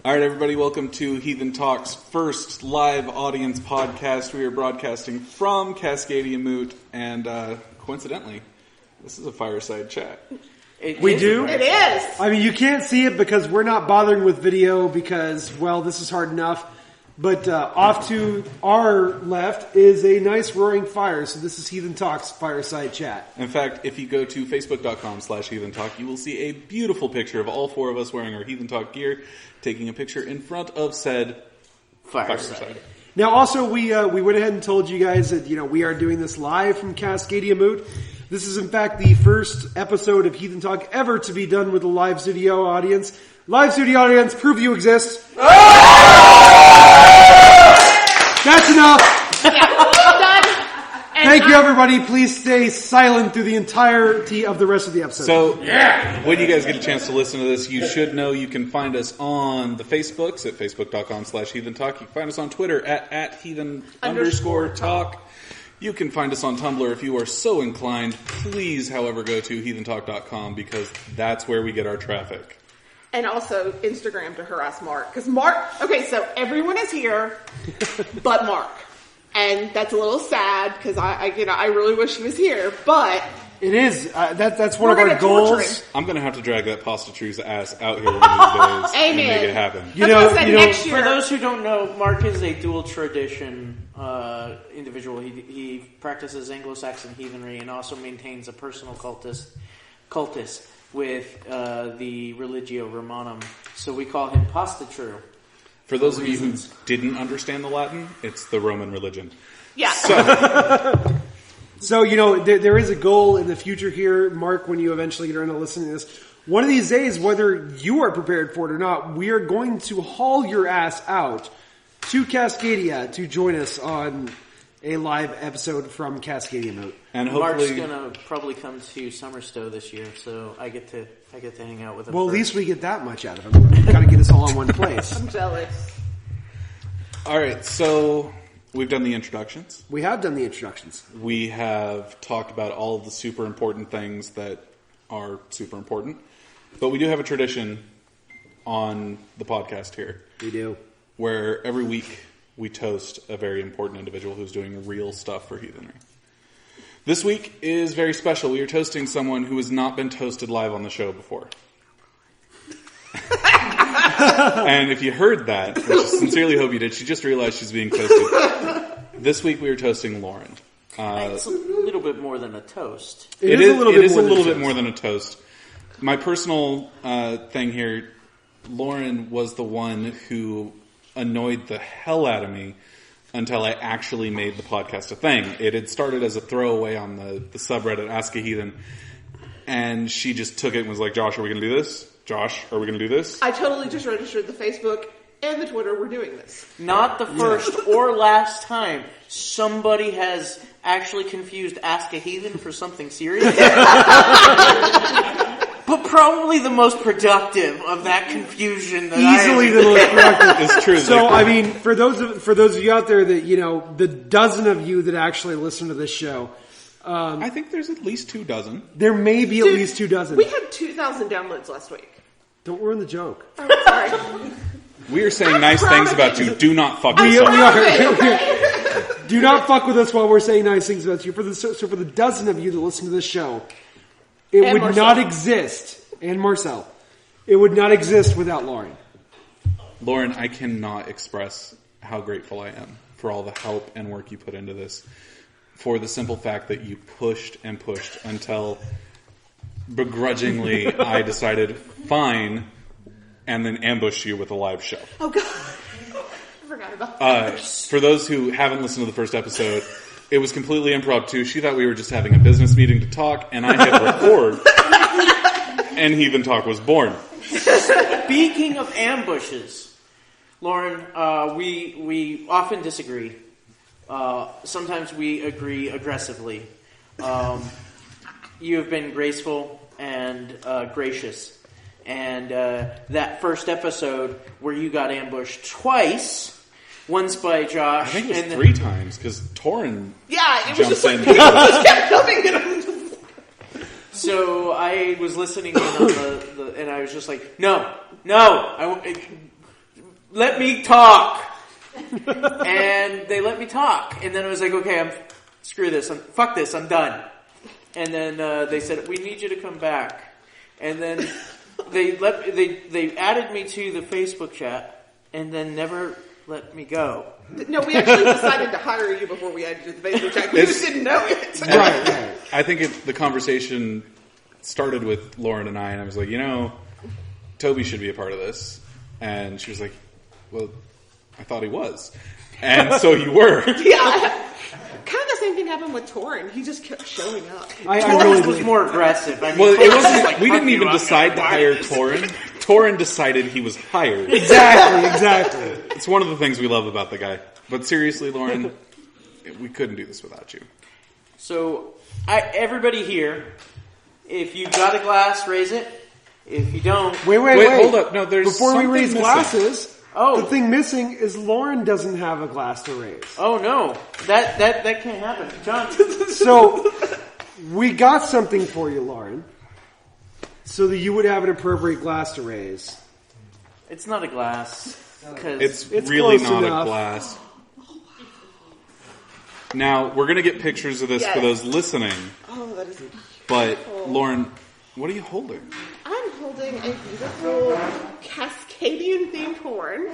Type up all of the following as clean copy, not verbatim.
All right, everybody, welcome to Heathen Talk's first live audience podcast. We are broadcasting from Cascadia Moot, and coincidentally, this is a fireside chat. We do? It is! I mean, you can't see it because we're not bothering with video because, well, this is hard enough. But off to our left is a nice roaring fire, so this is Heathen Talk's fireside chat. In fact, if you go to facebook.com/Heathen Talk, you will see a beautiful picture of all four of us wearing our Heathen Talk gear, taking a picture in front of said fireside. Now, also, we went ahead and told you guys that, we are doing this live from Cascadia Moot. This is, in fact, the first episode of Heathen Talk ever to be done with a live studio audience. Live studio audience, prove you exist. That's enough. Yeah, done. Thank you, everybody. Please stay silent through the entirety of the rest of the episode. So, when you guys get a chance to listen to this, you should know you can find us on the Facebooks at facebook.com/Heathen Talk. You can find us on Twitter at Heathen_Talk. You can find us on Tumblr if you are so inclined. Please, however, go to heathentalk.com because that's where we get our traffic. And also Instagram to harass Mark. Because Mark, okay, so everyone is here but Mark. And that's a little sad because I really wish he was here, but it is. That's one of our goals. I'm going to have to drag that pasta tree's ass out here one of these days and make it happen. Next year. For those who don't know, Mark is a dual tradition individual. He practices Anglo-Saxon heathenry and also maintains a personal cultist with the Religio Romanum. So we call him Pasta True. For those of you who didn't understand the Latin, it's the Roman religion. Yeah. So there is a goal in the future here, Mark, when you eventually get around to listening to this. One of these days, whether you are prepared for it or not, we are going to haul your ass out to Cascadia to join us on a live episode from Cascadia Moot. And hopefully Mark's gonna probably come to Summerstowe this year, so I get to hang out with him. Well, at least we get that much out of him. Gotta get us all in one place. I'm jealous. All right, so we've done the introductions. We have done the introductions. We have talked about all of the super important things that are super important. But we do have a tradition on the podcast here. We do. Where every week we toast a very important individual who's doing real stuff for heathenry. This week is very special. We are toasting someone who has not been toasted live on the show before. And if you heard that, which I sincerely hope you did, she just realized she's being toasted. This week we are toasting Lauren. It's a little bit more than a toast. It is a little bit more than a toast. My personal thing here, Lauren was the one who annoyed the hell out of me until I actually made the podcast a thing. It had started as a throwaway on the subreddit Ask a Heathen, and she just took it and was like, Josh, are we going to do this? Josh, are we going to do this? I totally just registered the Facebook and the Twitter. We're doing this. Not the first or last time somebody has actually confused Ask a Heathen for something serious. But probably the most productive of that confusion. Easily the most productive. It's true. So, I mean, for those of you out there that, the dozen of you that actually listen to this show, I think there's at least 2 dozen. There may be at least 2 dozen. We had 2,000 downloads last week. Don't ruin the joke. Oh, sorry. We are saying nice things about you. Do not fuck with us. Do not fuck with us while we're saying nice things about you. So for the dozen of you that listen to this show, it would Marcel. not exist. And Marcel. It would not exist without Lauren. Lauren, I cannot express how grateful I am for all the help and work you put into this. For the simple fact that you pushed and pushed until begrudgingly I decided, fine, and then ambushed you with a live show. Oh, God. I forgot about that. For those who haven't listened to the first episode, it was completely impromptu. She thought we were just having a business meeting to talk, and I hit record, and Heathen Talk was born. Speaking of ambushes, Lauren, we often disagree. Sometimes we agree aggressively. You have been graceful and gracious. And that first episode where you got ambushed twice, once by Josh. I think it was 3 times, because Torin it was just like, in. people just kept coming at him. So I was listening in on the and I was just like, no, let me talk. And they let me talk. And then I was like, okay, screw this. Fuck this. I'm done. And then they said, we need you to come back. And then they added me to the Facebook chat and then never let me go. No, we actually decided to hire you before we added you to the Facebook chat. We just didn't know it. Right. I think the conversation started with Lauren and I was like, Toby should be a part of this. And she was like, well, I thought he was. And so you were. Yeah. Kind of the same thing happened with Torin. He just kept showing up. I really was more aggressive. I mean, Well, it wasn't like we didn't even decide to hire Torin. Torin decided he was hired. Exactly. It's one of the things we love about the guy. But seriously, Lauren, we couldn't do this without you. So, everybody here, if you've got a glass, raise it. If you don't... Wait, hold up. No, there's before we something raise missing. glasses, Oh. the thing missing is Lauren doesn't have a glass to raise. Oh, no. That can't happen. John. So, we got something for you, Lauren, so that you would have an appropriate glass to raise. It's not a glass. It's It's really close not enough. a glass. Now, we're going to get pictures of this for those listening. Oh, that is... But, Lauren, what are you holding? I'm holding a beautiful Cascadian themed horn.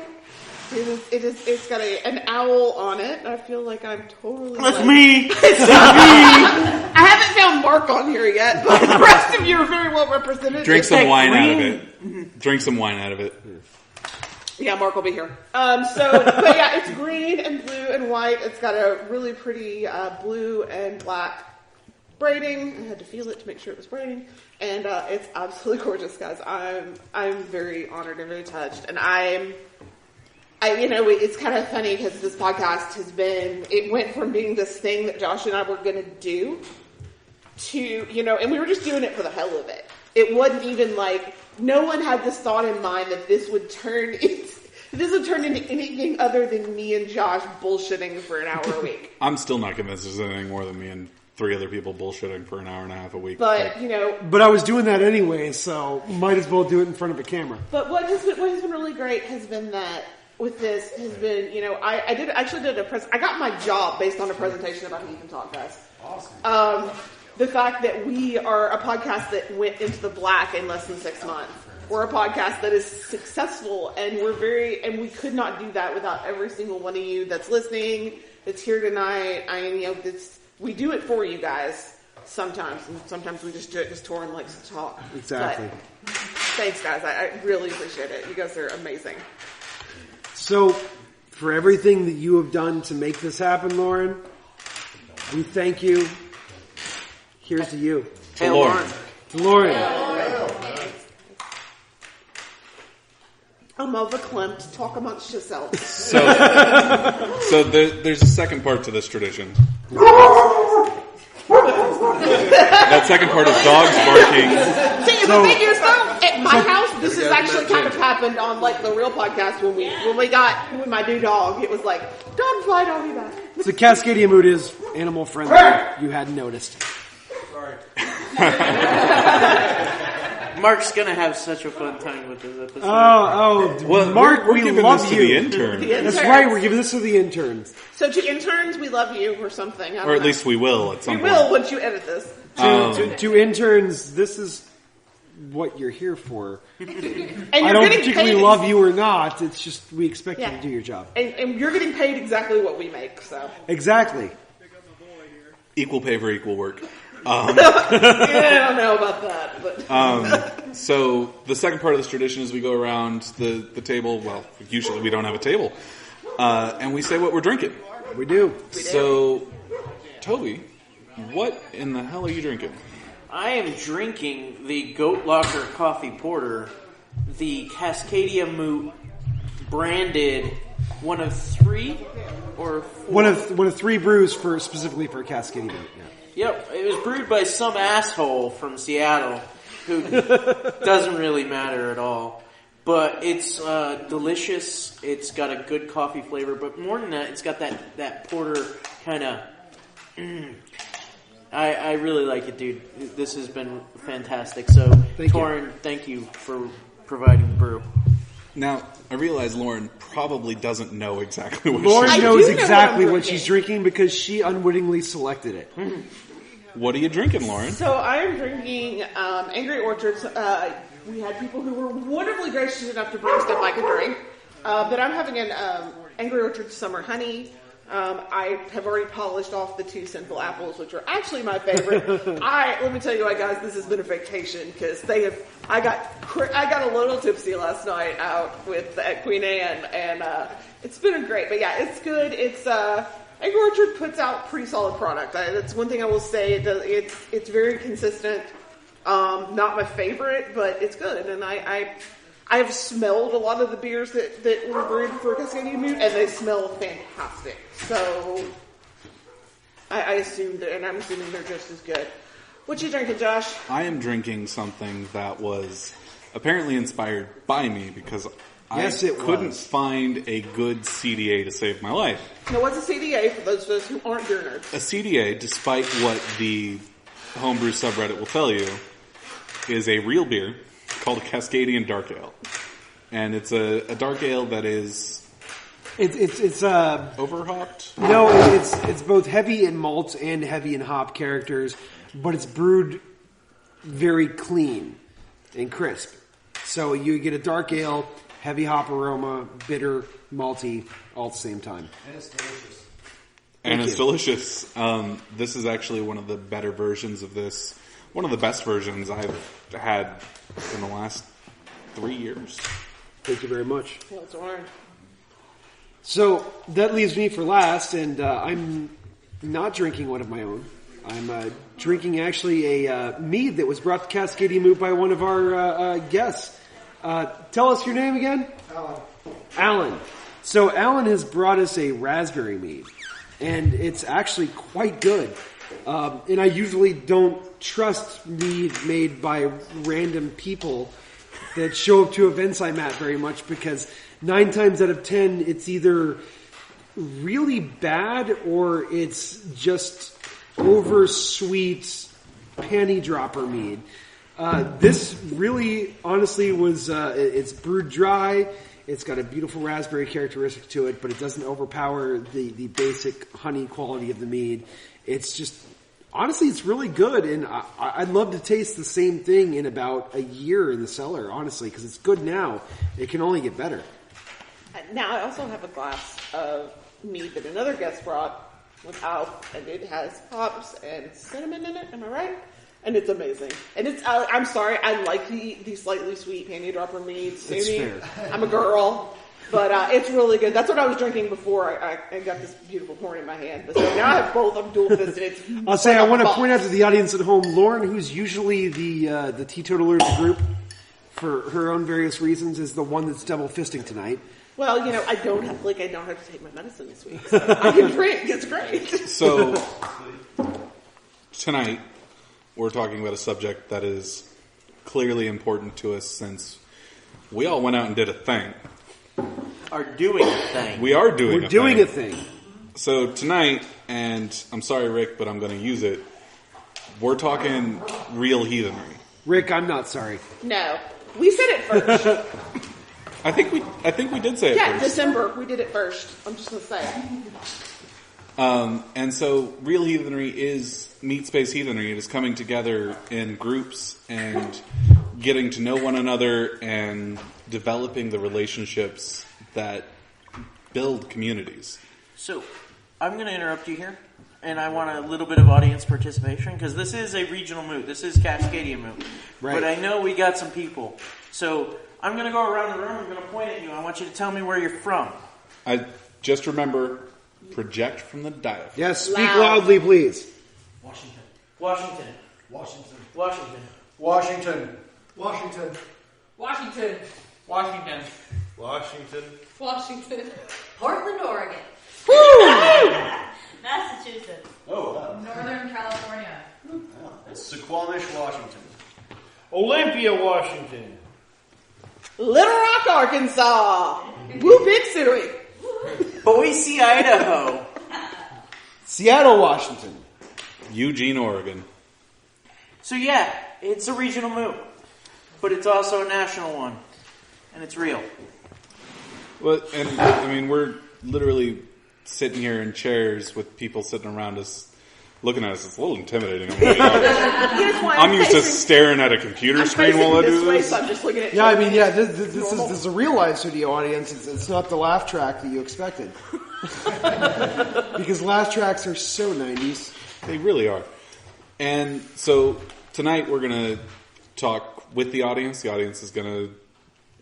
It's got an owl on it. I feel like I'm totally... That's me! I haven't found Mark on here yet, but the rest of you are very well represented. Drink some wine out of green. it. Drink some wine out of it. Yeah, Mark will be here. But yeah, it's green and blue and white. It's got a really pretty blue and black braiding. I had to feel it to make sure it was braiding, and it's absolutely gorgeous, guys. I'm very honored and very touched, and it's kind of funny because this podcast it went from being this thing that Josh and I were going to do to, and we were just doing it for the hell of it. It wasn't even like, no one had this thought in mind that this would turn into anything other than me and Josh bullshitting for an hour a week. I'm still not convinced there's anything more than me and 3 other people bullshitting for an hour and a half a week. But, But I was doing that anyway, so might as well do it in front of a camera. But what has been really great has been that with this has been, I I got my job based on a presentation about Heathen Talk, guys. Awesome. The fact that we are a podcast that went into the black in less than 6 months. We're a podcast that is successful, and we could not do that without every single one of you that's listening, that's here tonight. We do it for you guys sometimes, and sometimes we just do it because Torin likes to talk. Exactly. But thanks, guys. I really appreciate it. You guys are amazing. So, for everything that you have done to make this happen, Lauren, we thank you. Here's to you. Hey, Lauren. To Lauren. Over Klimt, talk amongst yourselves. So there's a second part to this tradition. That second part is dogs barking. See, the thing is, though, at my house, this has actually kind of happened on like the real podcast when my new dog. It was like, dog fight, I'll be back. So Cascadia Moot is animal friendly. You hadn't noticed. Mark's gonna have such a fun time with this episode. Well, Mark, we're we giving love this you. to the intern. The interns. That's right, we're giving this to the interns. So to interns, we love you or something. I don't Or at know. least we will at some we point. will once you edit this. To interns, this is what you're here for. And I you're don't getting particularly paid, love you or not. It's just we expect you Yeah. to do your job. and you're getting paid exactly what we make. So Exactly. Equal pay for equal work. I don't know about that, but So the second part of this tradition is we go around the table. Well, usually we don't have a table. And we say what we're drinking. We do. So, Toby, what in the hell are you drinking? I am drinking the Goat Locker Coffee Porter, the Cascadia Moot branded one of 3 or 4. One of 3 brews specifically for Cascadia Moot. Yeah. Yep, it was brewed by some asshole from Seattle who doesn't really matter at all. But it's delicious. It's got a good coffee flavor, but more than that, it's got that porter kind of. I really like it, dude. This has been fantastic. So, Torin, thank you for providing the brew. Now, I realize Lauren probably doesn't know exactly what Lauren she's knows do know exactly what I'm what she's drinking because she unwittingly selected it. What are you drinking, Lauren? So I am drinking Angry Orchards. We had people who were wonderfully gracious enough to bring stuff I could drink. But I'm having an Angry Orchard Summer Honey. I have already polished off the 2 Sinful Apples, which are actually my favorite. Let me tell you what, guys, this has been a vacation because I got a little tipsy last night out at Queen Anne, and it's been great. But yeah, it's good. It's Angry Orchard puts out pretty solid product. That's one thing I will say. It's very consistent. Not my favorite, but it's good, and I have smelled a lot of the beers that were brewed for Cascadia Moot, and they smell fantastic. So I assumed, and I'm assuming they're just as good. What you drinking, Josh? I am drinking something that was apparently inspired by me because I couldn't find a good CDA to save my life. Now, what's a CDA for those of us who aren't beer nerds? A CDA, despite what the homebrew subreddit will tell you, is a real beer called a Cascadian Dark Ale. And it's a dark ale that is... It's overhopped? No, it's both heavy in malt and heavy in hop characters, but it's brewed very clean and crisp. So you get a dark ale, heavy hop aroma, bitter, malty, all at the same time. And it's delicious. And it's delicious. This is actually one of the better versions of this. One of the best versions I've had in the last 3 years. Thank you very much. Yeah, it's orange. So that leaves me for last, and I'm not drinking one of my own. I'm drinking actually a mead that was brought to Cascadia Moot by one of our guests. Tell us your name again? Alan. So Alan has brought us a raspberry mead, and it's actually quite good. And I usually don't trust mead made by random people that show up to events I'm at very much because 9 times out of 10 it's either really bad or it's just over sweet panty dropper mead. This really honestly was it's brewed dry. It's got a beautiful raspberry characteristic to it, but it doesn't overpower the basic honey quality of the mead. It's just, honestly, it's really good, and I'd love to taste the same thing in about a year in the cellar, honestly, because it's good now. It can only get better. Now, I also have a glass of mead that another guest brought without, and it has hops and cinnamon in it, am I right? And it's amazing. And it's, I'm sorry, I like the slightly sweet panty dropper meads. It's fair. I'm a girl. But it's really good. That's what I was drinking before I got this beautiful horn in my hand. But so now I have both. I'm dual fisted. I'll say I want to point out to the audience at home, Lauren, who's usually the teetotaler of the group for her own various reasons, is the one that's double fisting tonight. Well, I don't have to take my medicine this week. So I can drink. It's great. So tonight we're talking about a subject that is clearly important to us since we all went out and did a thing. Are doing a thing. We are doing We're doing a thing. So tonight, and I'm sorry, Rick, but I'm going to use it, we're talking real heathenry. Rick, I'm not sorry. No. We said it first. I think we did say it Yeah, first. December. We did it first. I'm just going to say it. And so real heathenry is meat space heathenry. It is coming together in groups and getting to know one another and developing the relationships that build communities. So, I'm going to interrupt you here, and I want a little bit of audience participation, because this is a regional moot. This is Cascadia Moot. Right. But I know we got some people. So, I'm going to go around the room. I'm going to point at you. I want you to tell me where you're from. I just remember, project from the diaphragm. Yes, speak Loud. loudly, please. Washington. Washington. Washington. Washington. Washington. Washington. Washington. Washington. Washington. Washington. Portland, Oregon. Massachusetts. Oh, Northern California. Suquamish, Washington. Olympia, Washington. Little Rock, Arkansas. Woo Big City. Boise, Idaho. Seattle, Washington. Eugene, Oregon. So yeah, it's a regional moot. But it's also a national one. and it's real. Well, and I mean, we're literally sitting here in chairs with people sitting around us, looking at us. It's a little intimidating. I'm used to staring at a computer screen while I do this. So I'm just looking at Yeah, I mean, yeah, this is a real live studio audience. It's not the laugh track that you expected. Because laugh tracks are so 90s. They really are. And so tonight we're going to talk with the audience. The audience is going to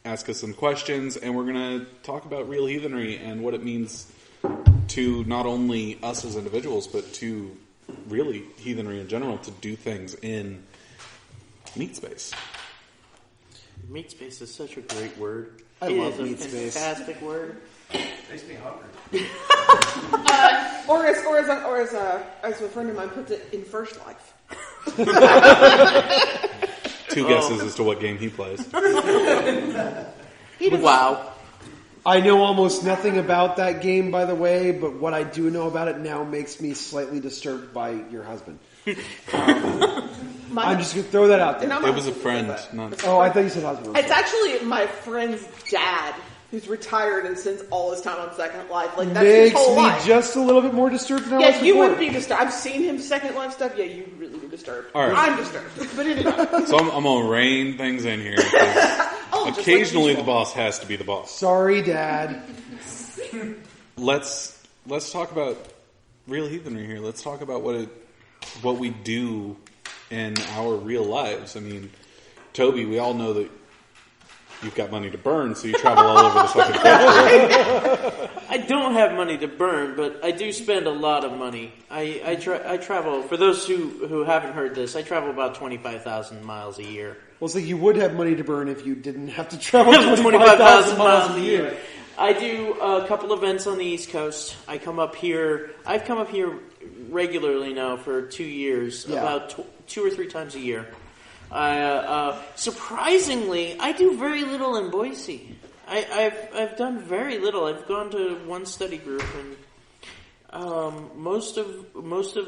ask us some questions, and we're going to talk about real heathenry and what it means to not only us as individuals, but to really heathenry in general, to do things in meat space. Meat space is such a great word. I love meat It's space. a fantastic word. Makes me hungry. Or as a friend of mine puts it, in first life. Two guesses as to what game he plays. Wow. I know almost nothing about that game, by the way, but what I do know about it now makes me slightly disturbed by your husband. I'm just going to throw that out there. It was a friend. Not... Oh, I thought you said husband. It's actually my friend's dad who's retired and spends all his time on Second Life. Like, that's his Makes whole me life. just a little bit more disturbed than I was Yeah, before. you wouldn't be disturbed. I've seen him Second Life stuff. Yeah, you'd really be disturbed. All right. I'm disturbed. But anyway. So I'm going to rein things in here. 'Cause occasionally the boss has to be the boss. Sorry, Dad. Let's talk about real heathenry here. Let's talk about what we do in our real lives. I mean, Toby, we all know that you've got money to burn, so you travel all over the fucking country. I don't have money to burn, but I do spend a lot of money. I travel, for those who haven't heard this, I travel about 25,000 miles a year. Well, so you would have money to burn if you didn't have to travel 25,000 miles a year. I do a couple events on the East Coast. I've come up here regularly now for 2 years, about 2 or 3 times a year. Surprisingly, I do very little in Boise. I've done very little. I've gone to one study group, and most of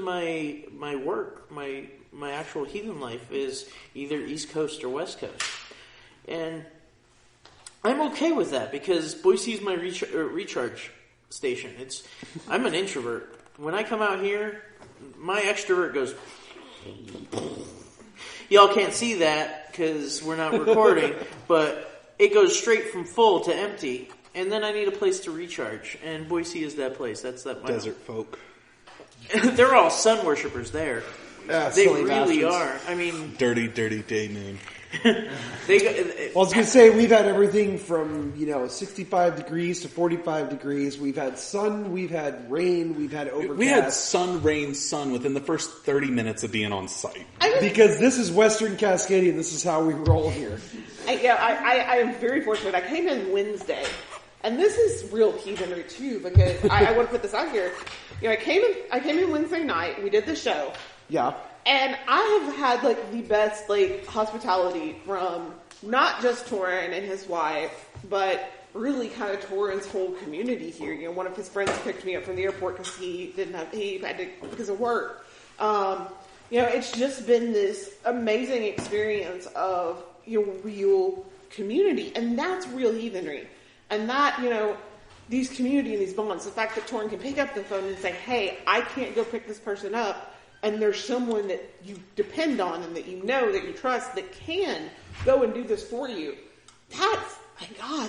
my work, my actual heathen life, is either East Coast or West Coast, and I'm okay with that because Boise is my recharge station. I'm an introvert. When I come out here, my extrovert goes. Y'all can't see that because we're not recording, but it goes straight from full to empty, and then I need a place to recharge, and Boise is that place. That's that Desert folk. They're all sun worshippers there. They silly really bastards. are. I mean, Dirty day moon. Well, I was going to say, we've had everything from, 65 degrees to 45 degrees. We've had sun, we've had rain, we've had overcast. We had sun, rain, sun within the first 30 minutes of being on site. Because this is Western Cascadia, and this is how we roll here. I am very fortunate. I came in Wednesday, and this is real heathenry too, because I want to put this out here. I came in Wednesday night. We did the show. Yeah. And I have had the best hospitality from not just Torrin and his wife, but really kind of Torrin's whole community here. One of his friends picked me up from the airport because he had to because of work. It's just been this amazing experience of real community, and that's real heathenry. And that these community and these bonds, the fact that Torrin can pick up the phone and say, "Hey, I can't go pick this person up." And there's someone that you depend on and that that you trust that can go and do this for you.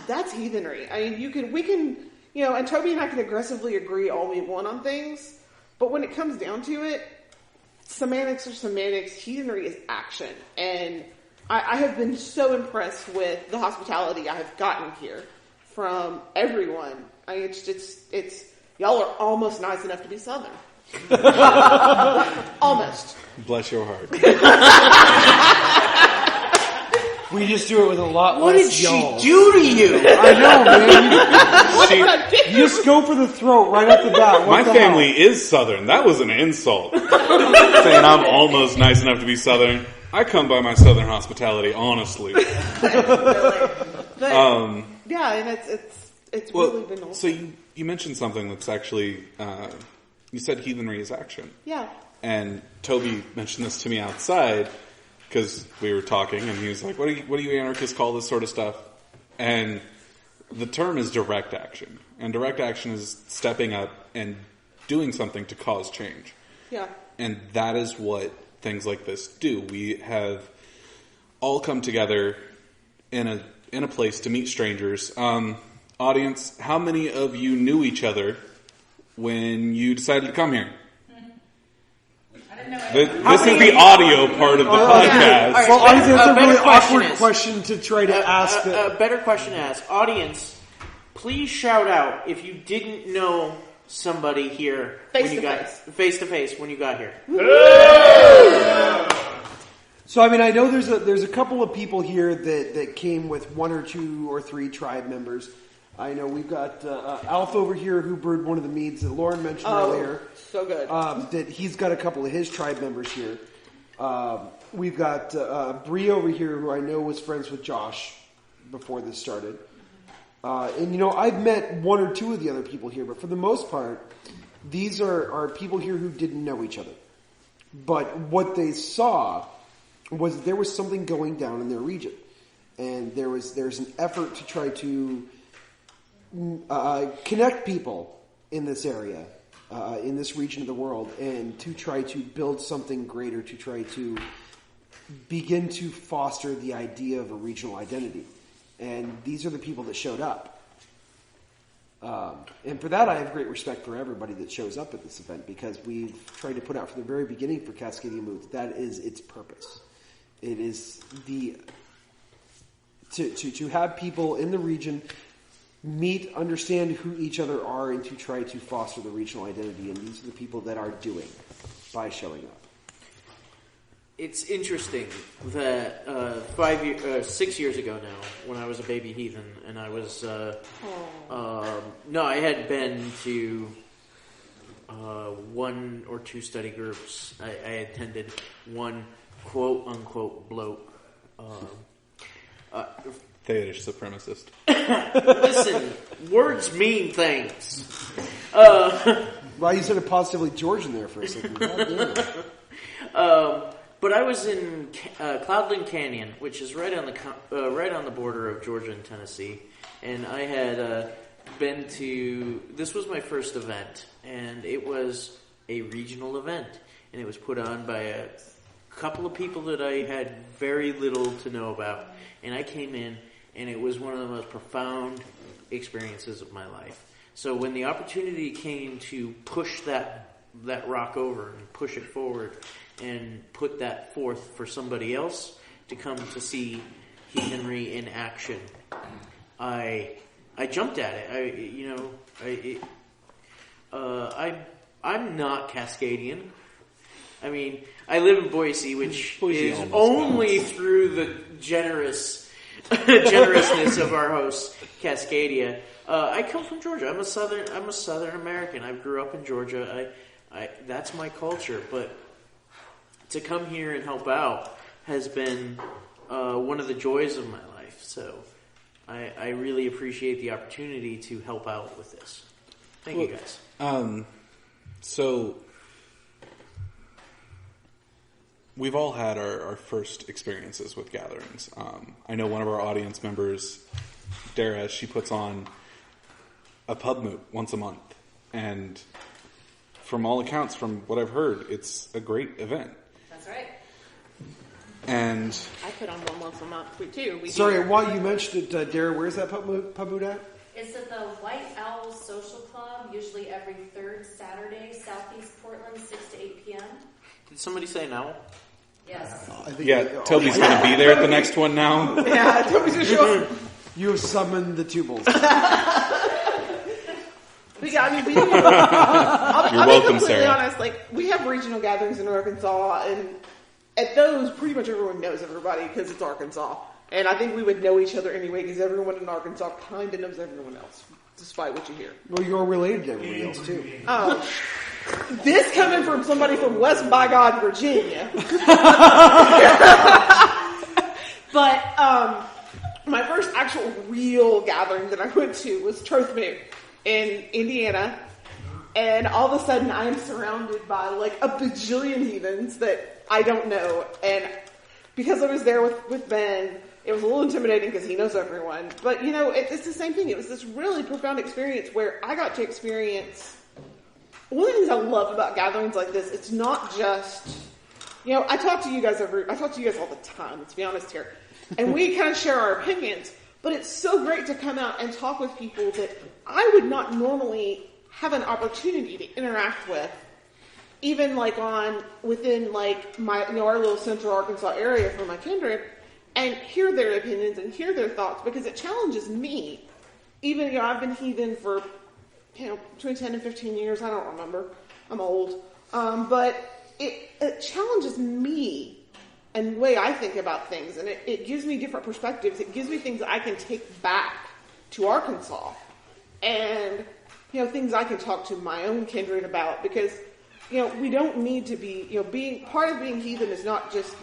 That's heathenry. I mean, we can, and Toby and I can aggressively agree all we want on things, but when it comes down to it, semantics are semantics, heathenry is action. And I have been so impressed with the hospitality I have gotten here from everyone. It's y'all are almost nice enough to be Southern. Almost. Bless your heart. We just do it with a lot what less did y'all. she do to you? I know, man. You just go for the throat right off the bat. My family is Southern. That was an insult. Saying I'm almost nice enough to be Southern. I come by my Southern hospitality, honestly. But, yeah, and it's really been awesome. So you mentioned something that's actually, you said heathenry is action. Yeah. And Toby mentioned this to me outside because we were talking, and he was like, "What do you anarchists call this sort of stuff?" And the term is direct action. And direct action is stepping up and doing something to cause change. Yeah. And that is what things like this do. We have all come together in a place to meet strangers. Audience, how many of you knew each other when you decided to come here? I didn't know This is the audio part of the podcast. All right, Well, honestly, that's a better really question awkward is- question to try to ask. A better question to ask. Audience, please shout out if you didn't know somebody here Face to face to face when you got here. So, I mean, I know there's a couple of people here that came with 1 or 2 or 3 tribe members. I know we've got Alf over here who brewed one of the meads that Lauren mentioned earlier. So good. That he's got a couple of his tribe members here. We've got Bree over here who I know was friends with Josh before this started. And, you know, I've met 1 or 2 of the other people here, but for the most part, these are people here who didn't know each other. But what they saw was that there was something going down in their region. And there's an effort to try to connect people in this area, in this region of the world, and to try to build something greater, to try to begin to foster the idea of a regional identity. And these are the people that showed up. And for that, I have great respect for everybody that shows up at this event, because we've tried to put out from the very beginning for Cascadia Moot, that is its purpose. It is to have people in the region meet, understand who each other are, and to try to foster the regional identity. And these are the people that are doing by showing up. It's interesting that 6 years ago now, when I was a baby heathen, and I was I had been to 1 or 2 study groups. I attended one quote unquote bloat. Theodish supremacist. Listen, words mean things. Well, you said a positively Georgian there for a second. God damn. But I was in Cloudland Canyon, which is right on the border of Georgia and Tennessee, and I had been to. This was my first event, and it was a regional event, and it was put on by a couple of people that I had very little to know about, and I came in, and it was one of the most profound experiences of my life. So when the opportunity came to push that rock over and push it forward and put that forth for somebody else to come to see heathenry in action, I jumped at it. I'm not Cascadian. I mean, I live in Boise, which is only through the generousness of our host, Cascadia. I come from Georgia. I'm a Southern American. I grew up in Georgia. That's my culture. But to come here and help out has been one of the joys of my life. So I really appreciate the opportunity to help out with this. Thank you, guys. So we've all had our first experiences with gatherings. I know one of our audience members, Dara, she puts on a pub moot once a month. And from all accounts, from what I've heard, it's a great event. That's right. And I put on one once a month too. Sorry, while you mentioned it, Dara, where's that pub moot at? It's at the White Owl Social Club, usually every 3rd Saturday, Southeast Portland, 6 to 8 p.m. Did somebody say no? Yes. Toby's going to be there at the next one now. Yeah, Toby's gonna show up. You have summoned the Tubals. But yeah, I mean, I'll You're be welcome, completely Sarah. honest. Like, we have regional gatherings in Arkansas, and at those, pretty much everyone knows everybody because it's Arkansas. And I think we would know each other anyway because everyone in Arkansas kind of knows everyone else, despite what you hear. Well, you're related to everybody else, too. Oh, this coming from somebody from West by God, Virginia. But my first actual real gathering that I went to was Troth Moot in Indiana. And all of a sudden I am surrounded by like a bajillion heathens that I don't know. And because I was there with Ben It was a little intimidating because he knows everyone. But, it's the same thing. It was this really profound experience where I got to experience... One of the things I love about gatherings like this, it's not just... I talk to you guys all the time, let's be honest here. And we kind of share our opinions. But it's so great to come out and talk with people that I would not normally have an opportunity to interact with. Even within my, our little central Arkansas area for my kindred. And hear their opinions and hear their thoughts because it challenges me. Even, I've been heathen for, between 10 and 15 years. I don't remember. I'm old. But it challenges me and the way I think about things. And it gives me different perspectives. It gives me things I can take back to Arkansas. And, things I can talk to my own kindred about because, we don't need to be, part of being heathen is not just,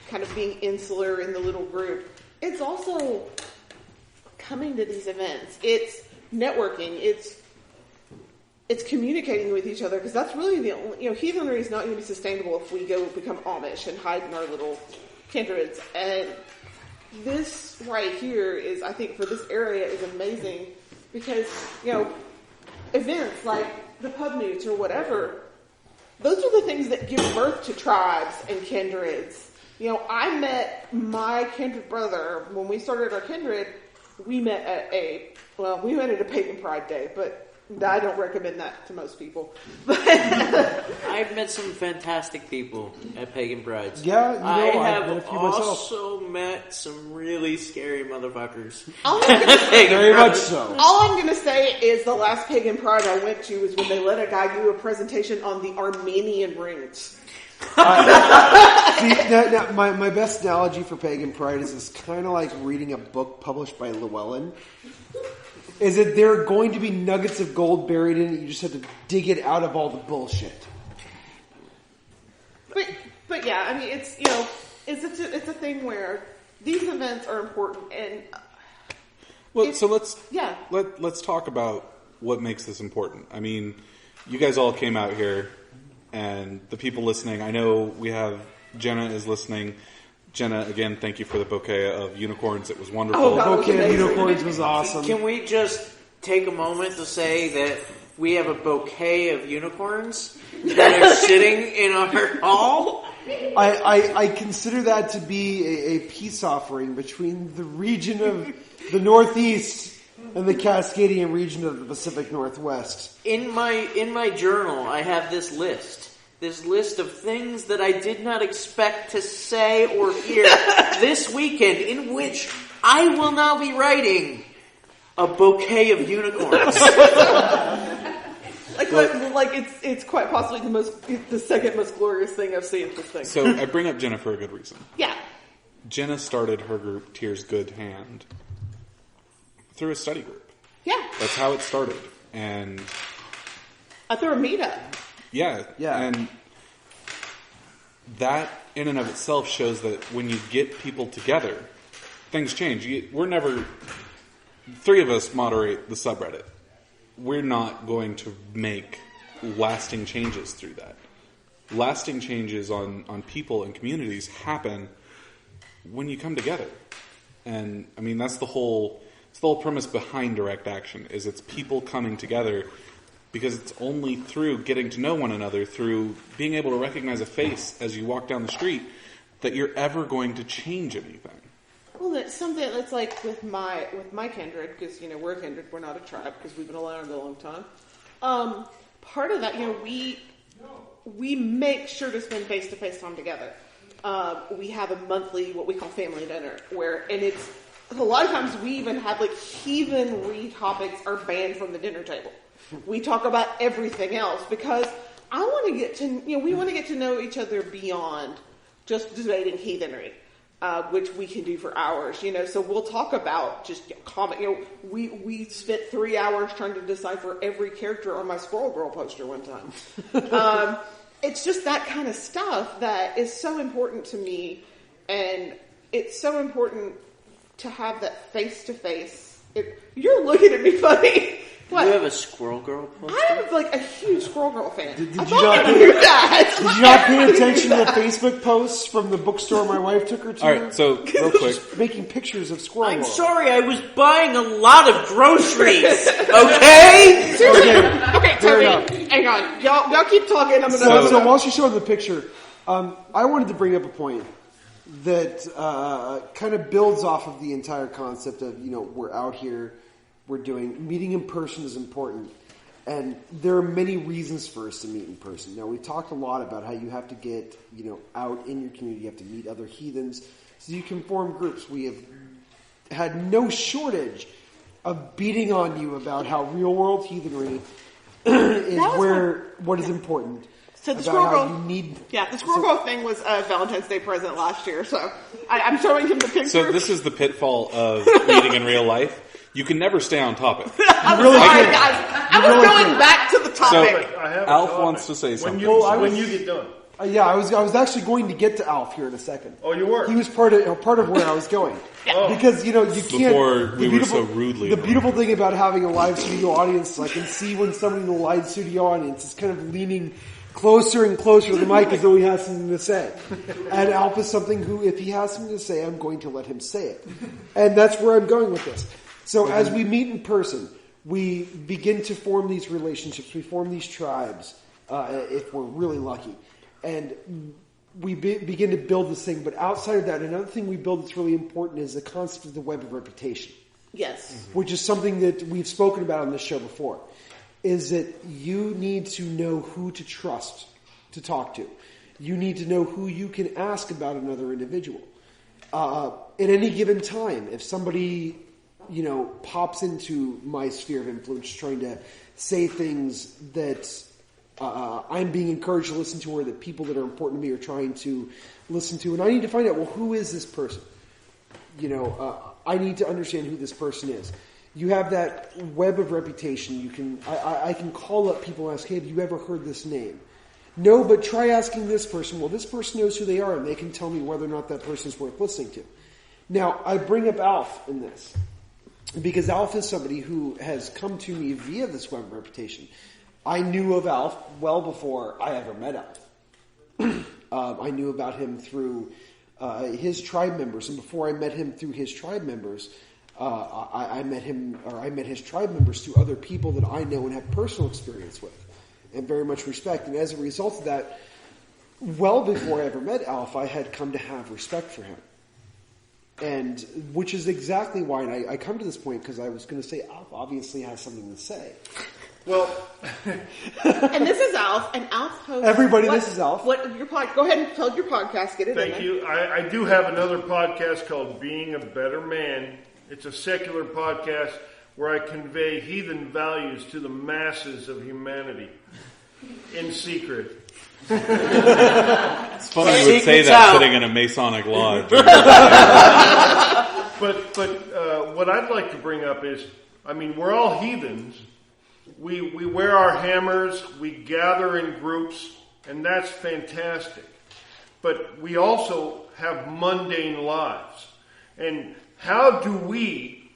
kind of being insular in the little group. It's also coming to these events. It's networking. It's communicating with each other because that's really the only, heathenry is not going to be sustainable if we go become Amish and hide in our little kindreds. And this right here is, I think, for this area is amazing because, events like the pub moots or whatever, those are the things that give birth to tribes and kindreds. I met my kindred brother when we started our kindred. We met at a Pagan Pride Day, but I don't recommend that to most people. I've met some fantastic people at Pagan Prides. Yeah, I have met a few myself. also met some really scary motherfuckers. Very much so. All I'm going to say is the last Pagan Pride I went to was when they let a guy do a presentation on the Armenian rings. My best analogy for Pagan Pride is it's kind of like reading a book published by Llewellyn. Is that there are going to be nuggets of gold buried in it, you just have to dig it out of all the bullshit. But yeah, I mean, it's a thing where these events are important and... So let's talk about what makes this important. I mean, you guys all came out here, and the people listening, I know we have Jenna is listening. Jenna, again, thank you for the bouquet of unicorns. It was wonderful. Oh, the bouquet of unicorns was awesome. Can we just take a moment to say that we have a bouquet of unicorns that are sitting in our hall? I consider that to be a peace offering between the region of the Northeast and the Cascadian region of the Pacific Northwest. In my journal, I have this list of things that I did not expect to say or hear this weekend, in which I will now be writing a bouquet of unicorns. It's quite possibly the second most glorious thing I've seen at this thing. So I bring up Jenna for a good reason. Yeah. Jenna started her group, Tears Good Hand, through a study group. Yeah. That's how it started. And through a meetup. Yeah. And that in and of itself shows that when you get people together, things change. Three of us moderate the subreddit. We're not going to make lasting changes through that. Lasting changes on people and communities happen when you come together. And I mean, that's the whole premise behind direct action, is it's people coming together, because it's only through getting to know one another, through being able to recognize a face as you walk down the street, that you're ever going to change anything. Well, it's something that's like with my kindred, because we're a kindred, we're not a tribe, because we've been around a long time. Part of that, we make sure to spend face-to-face time together. We have a monthly, what we call family dinner, and it's a lot of times we even have heathenry topics are banned from the dinner table. We talk about everything else because we want to get to know each other beyond just debating heathenry, which we can do for hours. So we'll talk about just comic. We spent 3 hours trying to decipher every character on my Squirrel Girl poster one time. It's just that kind of stuff that is so important to me, and it's so important to have that face to face. You're looking at me funny. What? You have a Squirrel Girl poster? I'm like a huge Squirrel Girl fan. Did I you thought not I knew that. Did you not pay attention to the Facebook posts from the bookstore my wife took her to? All right, so real quick, Making pictures of Squirrel I'm World. sorry, I was buying a lot of groceries. Okay? Okay, Fair enough. Toby, hang on. Y'all keep talking. I'm gonna. So while she's showing the picture, I wanted to bring up a point that kind of builds off of the entire concept of, we're out here, we're doing, meeting in person is important. And there are many reasons for us to meet in person. Now, we've talked a lot about how you have to get, out in your community, you have to meet other heathens, so you can form groups. We have had no shortage of beating on you about how real world heathenry is what is important. So the about Squirrel how Girl, you need. the Squirrel Girl thing was a Valentine's Day present last year. So I'm showing him the picture. so this is the pitfall of meeting in real life. You can never stay on topic. I'm really sorry, can't. guys. I was going back to the topic. So I have a Alf topic. wants to say something. When you get done. Yeah, I was actually going to get to Alf here in a second. Oh, you were? He was part of where I was going. Because, you can't... Before we were so rudely The beautiful thing about having a live studio audience is I can see when somebody in the live studio audience is kind of leaning closer and closer to the mic as though he has something to say. And Alf is something who, if he has something to say, I'm going to let him say it. And that's where I'm going with this. So as we meet in person, we begin to form these relationships. We form these tribes, if we're really lucky. And we begin to build this thing. But outside of that, another thing we build that's really important is the concept of the web of reputation. Yes. Which is something that we've spoken about on this show before. Is that you need to know who to trust to talk to. You need to know who you can ask about another individual. At any given time, if somebody, pops into my sphere of influence trying to say things that I'm being encouraged to listen to or that people that are important to me are trying to listen to, and I need to find out, well, who is this person? I need to understand who this person is. You have that web of reputation. I can call up people and ask, hey, have you ever heard this name? No, but try asking this person. Well, this person knows who they are, and they can tell me whether or not that person is worth listening to. Now, I bring up Alf in this, because Alf is somebody who has come to me via this web of reputation. I knew of Alf well before I ever met Alf. I knew about him through his tribe members, and before I met him through his tribe members, I met his tribe members through other people that I know and have personal experience with and very much respect. And as a result of that, well before I ever met Alf, I had come to have respect for him. And which is exactly why, and I come to this point because I was going to say Alf obviously has something to say. Well, And this is Alf, and Alf hosts... Everybody, this is Alf. Go ahead and plug your podcast. Get it in thank there. you. I do have another podcast called Being a Better Man. It's a secular podcast where I convey heathen values to the masses of humanity in secret. It's funny you would say Secret's that out. sitting in a Masonic lodge. But what I'd like to bring up is, we're all heathens. We wear our hammers, we gather in groups, and that's fantastic. But we also have mundane lives. And how do we,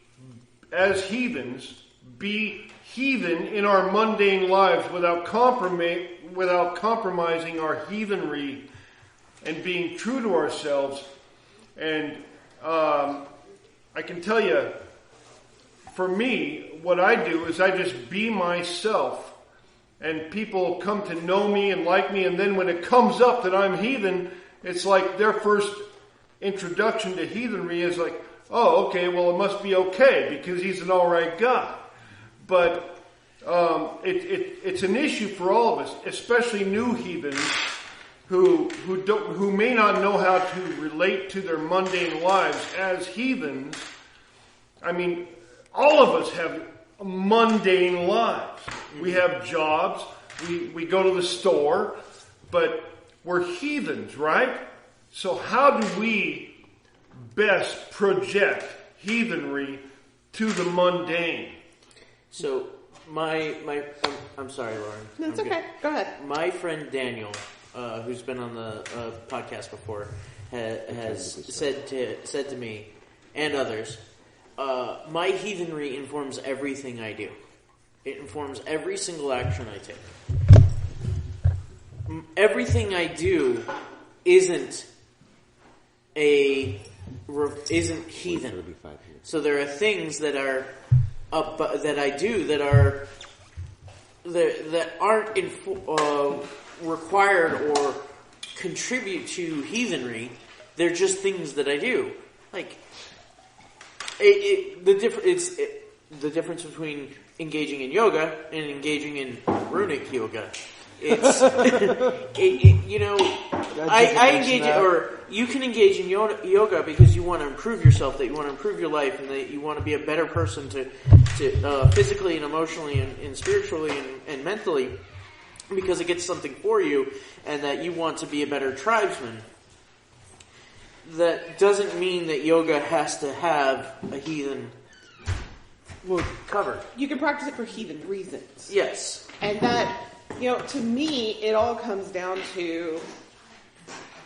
as heathens, be heathen in our mundane lives without compromising our heathenry and being true to ourselves? And I can tell you, for me, what I do is I just be myself, and people come to know me and like me, and then when it comes up that I'm heathen, it's like their first introduction to heathenry is like, oh, okay, well, it must be okay because he's an all right guy. But it's an issue for all of us, especially new heathens who may not know how to relate to their mundane lives as heathens. All of us have mundane lives. We have jobs. We go to the store, but we're heathens, right? So how do we best project heathenry to the mundane? So I'm sorry, Lauren. No, it's I'm okay. good. Go ahead. My friend Daniel, who's been on the podcast before, has said to me and others, my heathenry informs everything I do. It informs every single action I take. Everything I do isn't heathen. So there are things that are that I do that aren't required or contribute to heathenry. They're just things that I do. Like the difference between engaging in yoga and engaging in runic yoga. It's I engage or you can engage in yoga because you want to improve yourself, that you want to improve your life, and that you want to be a better person to physically and emotionally and spiritually and mentally, because it gets something for you, and that you want to be a better tribesman. That doesn't mean that yoga has to have a heathen cover. You can practice it for heathen reasons. Yes. And that, to me, it all comes down to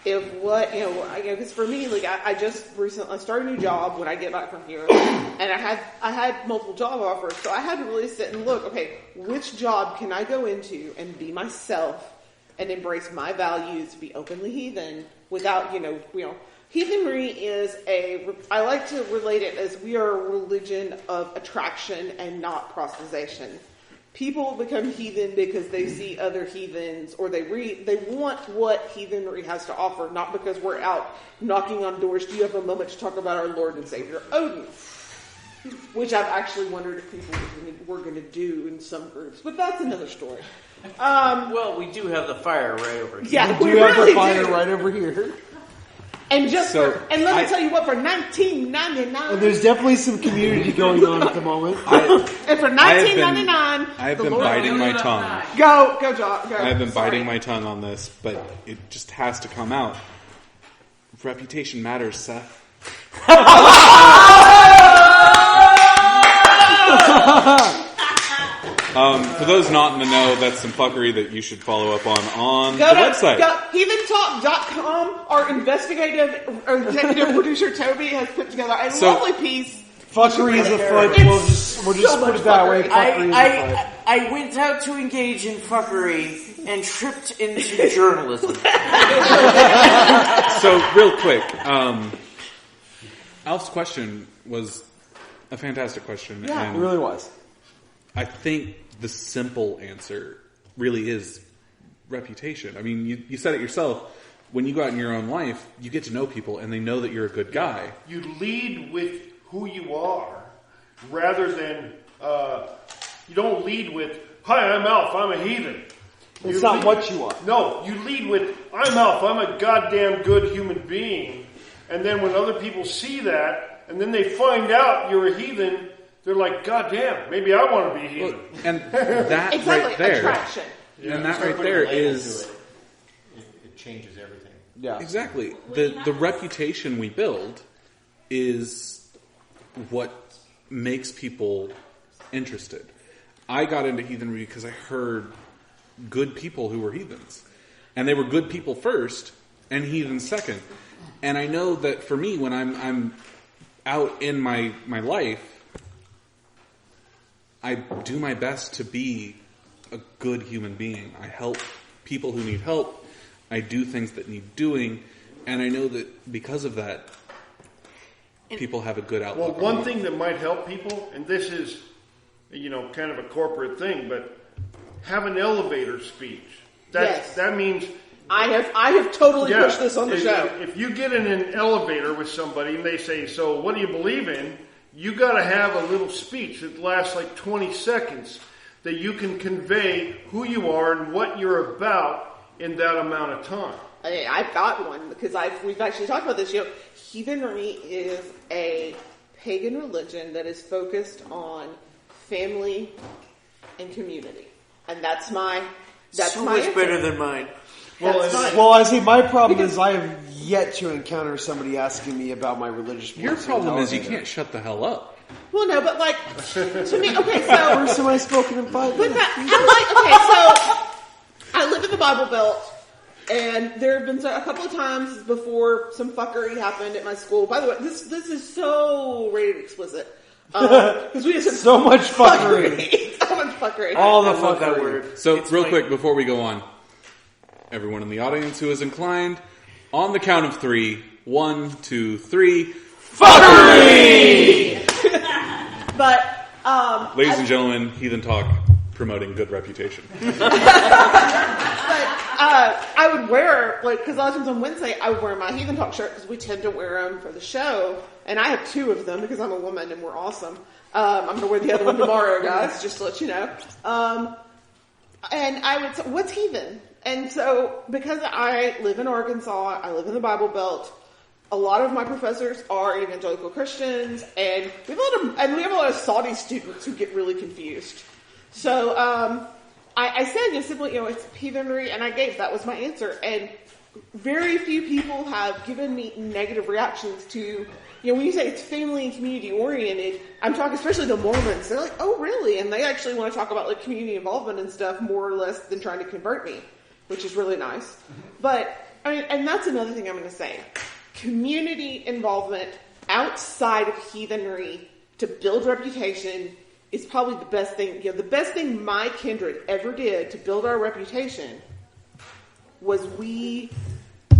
because for me, like I just recently started a new job when I get back from here, and I had multiple job offers, so I had to really sit and look, okay, which job can I go into and be myself and embrace my values, be openly heathen without, heathenry is I like to relate it as we are a religion of attraction and not prostitization. People become heathen because they see other heathens, or they want what heathenry has to offer, not because we're out knocking on doors. Do you have a moment to talk about our Lord and Savior Odin? Which I've actually wondered if people were going to do in some groups, but that's another story. Well, we do have the fire right over here. Yeah, we have the fire right over here. And let me tell you what, for $19.99, And there's definitely some community going on at the moment. and for $19.99, I have been biting my tongue. Go, John. Go. I have been biting my tongue on this, but it just has to come out. Reputation matters, Seth. For those not in the know, that's some fuckery that you should follow up on the website. HeathenTalk.com, our executive producer Toby has put together a lovely piece. Fuckery is afoot. We'll just put it that way. Fuckery is afoot. I went out to engage in fuckery and tripped into journalism. So, real quick, Alf's question was a fantastic question. Yeah, and it really was. I think the simple answer really is reputation. I mean, you said it yourself. When you go out in your own life, you get to know people, and they know that you're a good guy. You lead with who you are, rather than you don't lead with, "Hi, I'm Alf. I'm a heathen." It's not what you are. No, you lead with, "I'm Alf. I'm a goddamn good human being." And then when other people see that, and then they find out you're a heathen, they're like, "God damn, maybe I want to be a heathen." Well, and that exactly, right there, attraction. and that right there is it changes everything. Yeah, exactly the reputation we build is what makes people interested. I got into heathenry because I heard good people who were heathens, and they were good people first, and heathens second. And I know that for me, when I'm out in my life, I do my best to be a good human being. I help people who need help. I do things that need doing. And I know that because of that, people have a good outlook. Well, one thing that might help people, and this is, kind of a corporate thing, but have an elevator speech. That means... I have totally pushed this on the show. If you get in an elevator with somebody and they say, "So what do you believe in?" You got to have a little speech that lasts like 20 seconds that you can convey who you are and what you're about in that amount of time. I've got one because we've actually talked about this. Heathenry is a pagan religion that is focused on family and community, and that's my so my much answer. better than mine. Well, I see. My problem is I have yet to encounter somebody asking me about my religious beliefs. Your problem is you can't shut the hell up. Well, no, but to me, okay, so first time I spoken in 5 minutes. I live in the Bible Belt, and there have been a couple of times before some fuckery happened at my school. By the way, this is so rated explicit because we have so much fuckery. So much fuckery. All the I love that fuckery. word. So, It's real like- quick, before we go on, everyone in the audience who is inclined, on the count of 3, 1, 2, 3, fuckery! But, Ladies and gentlemen, Heathen Talk promoting good reputation. I would wear, because a lot of times on Wednesday, I would wear my Heathen Talk shirt because we tend to wear them for the show. And I have 2 of them because I'm a woman and we're awesome. I'm going to wear the other one tomorrow, guys, just to let you know. And I would say, what's heathen? And so, because I live in Arkansas, I live in the Bible Belt, a lot of my professors are evangelical Christians, and we have a lot of Saudi students who get really confused. So, I said, simply, it's heathenry, and that was my answer. And very few people have given me negative reactions to, when you say it's family and community oriented, I'm talking especially the Mormons. They're like, oh, really? And they actually want to talk about like community involvement and stuff more or less than trying to convert me, which is really nice. But, and that's another thing I'm going to say. Community involvement outside of heathenry to build reputation is probably the best thing. The best thing my kindred ever did to build our reputation was we,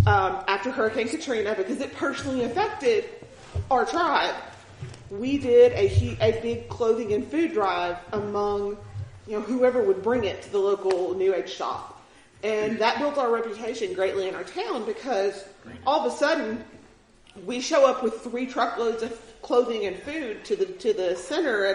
after Hurricane Katrina, because it personally affected our tribe, we did a big clothing and food drive among, whoever would bring it to the local New Age shop. And that built our reputation greatly in our town because all of a sudden we show up with 3 truckloads of clothing and food to the center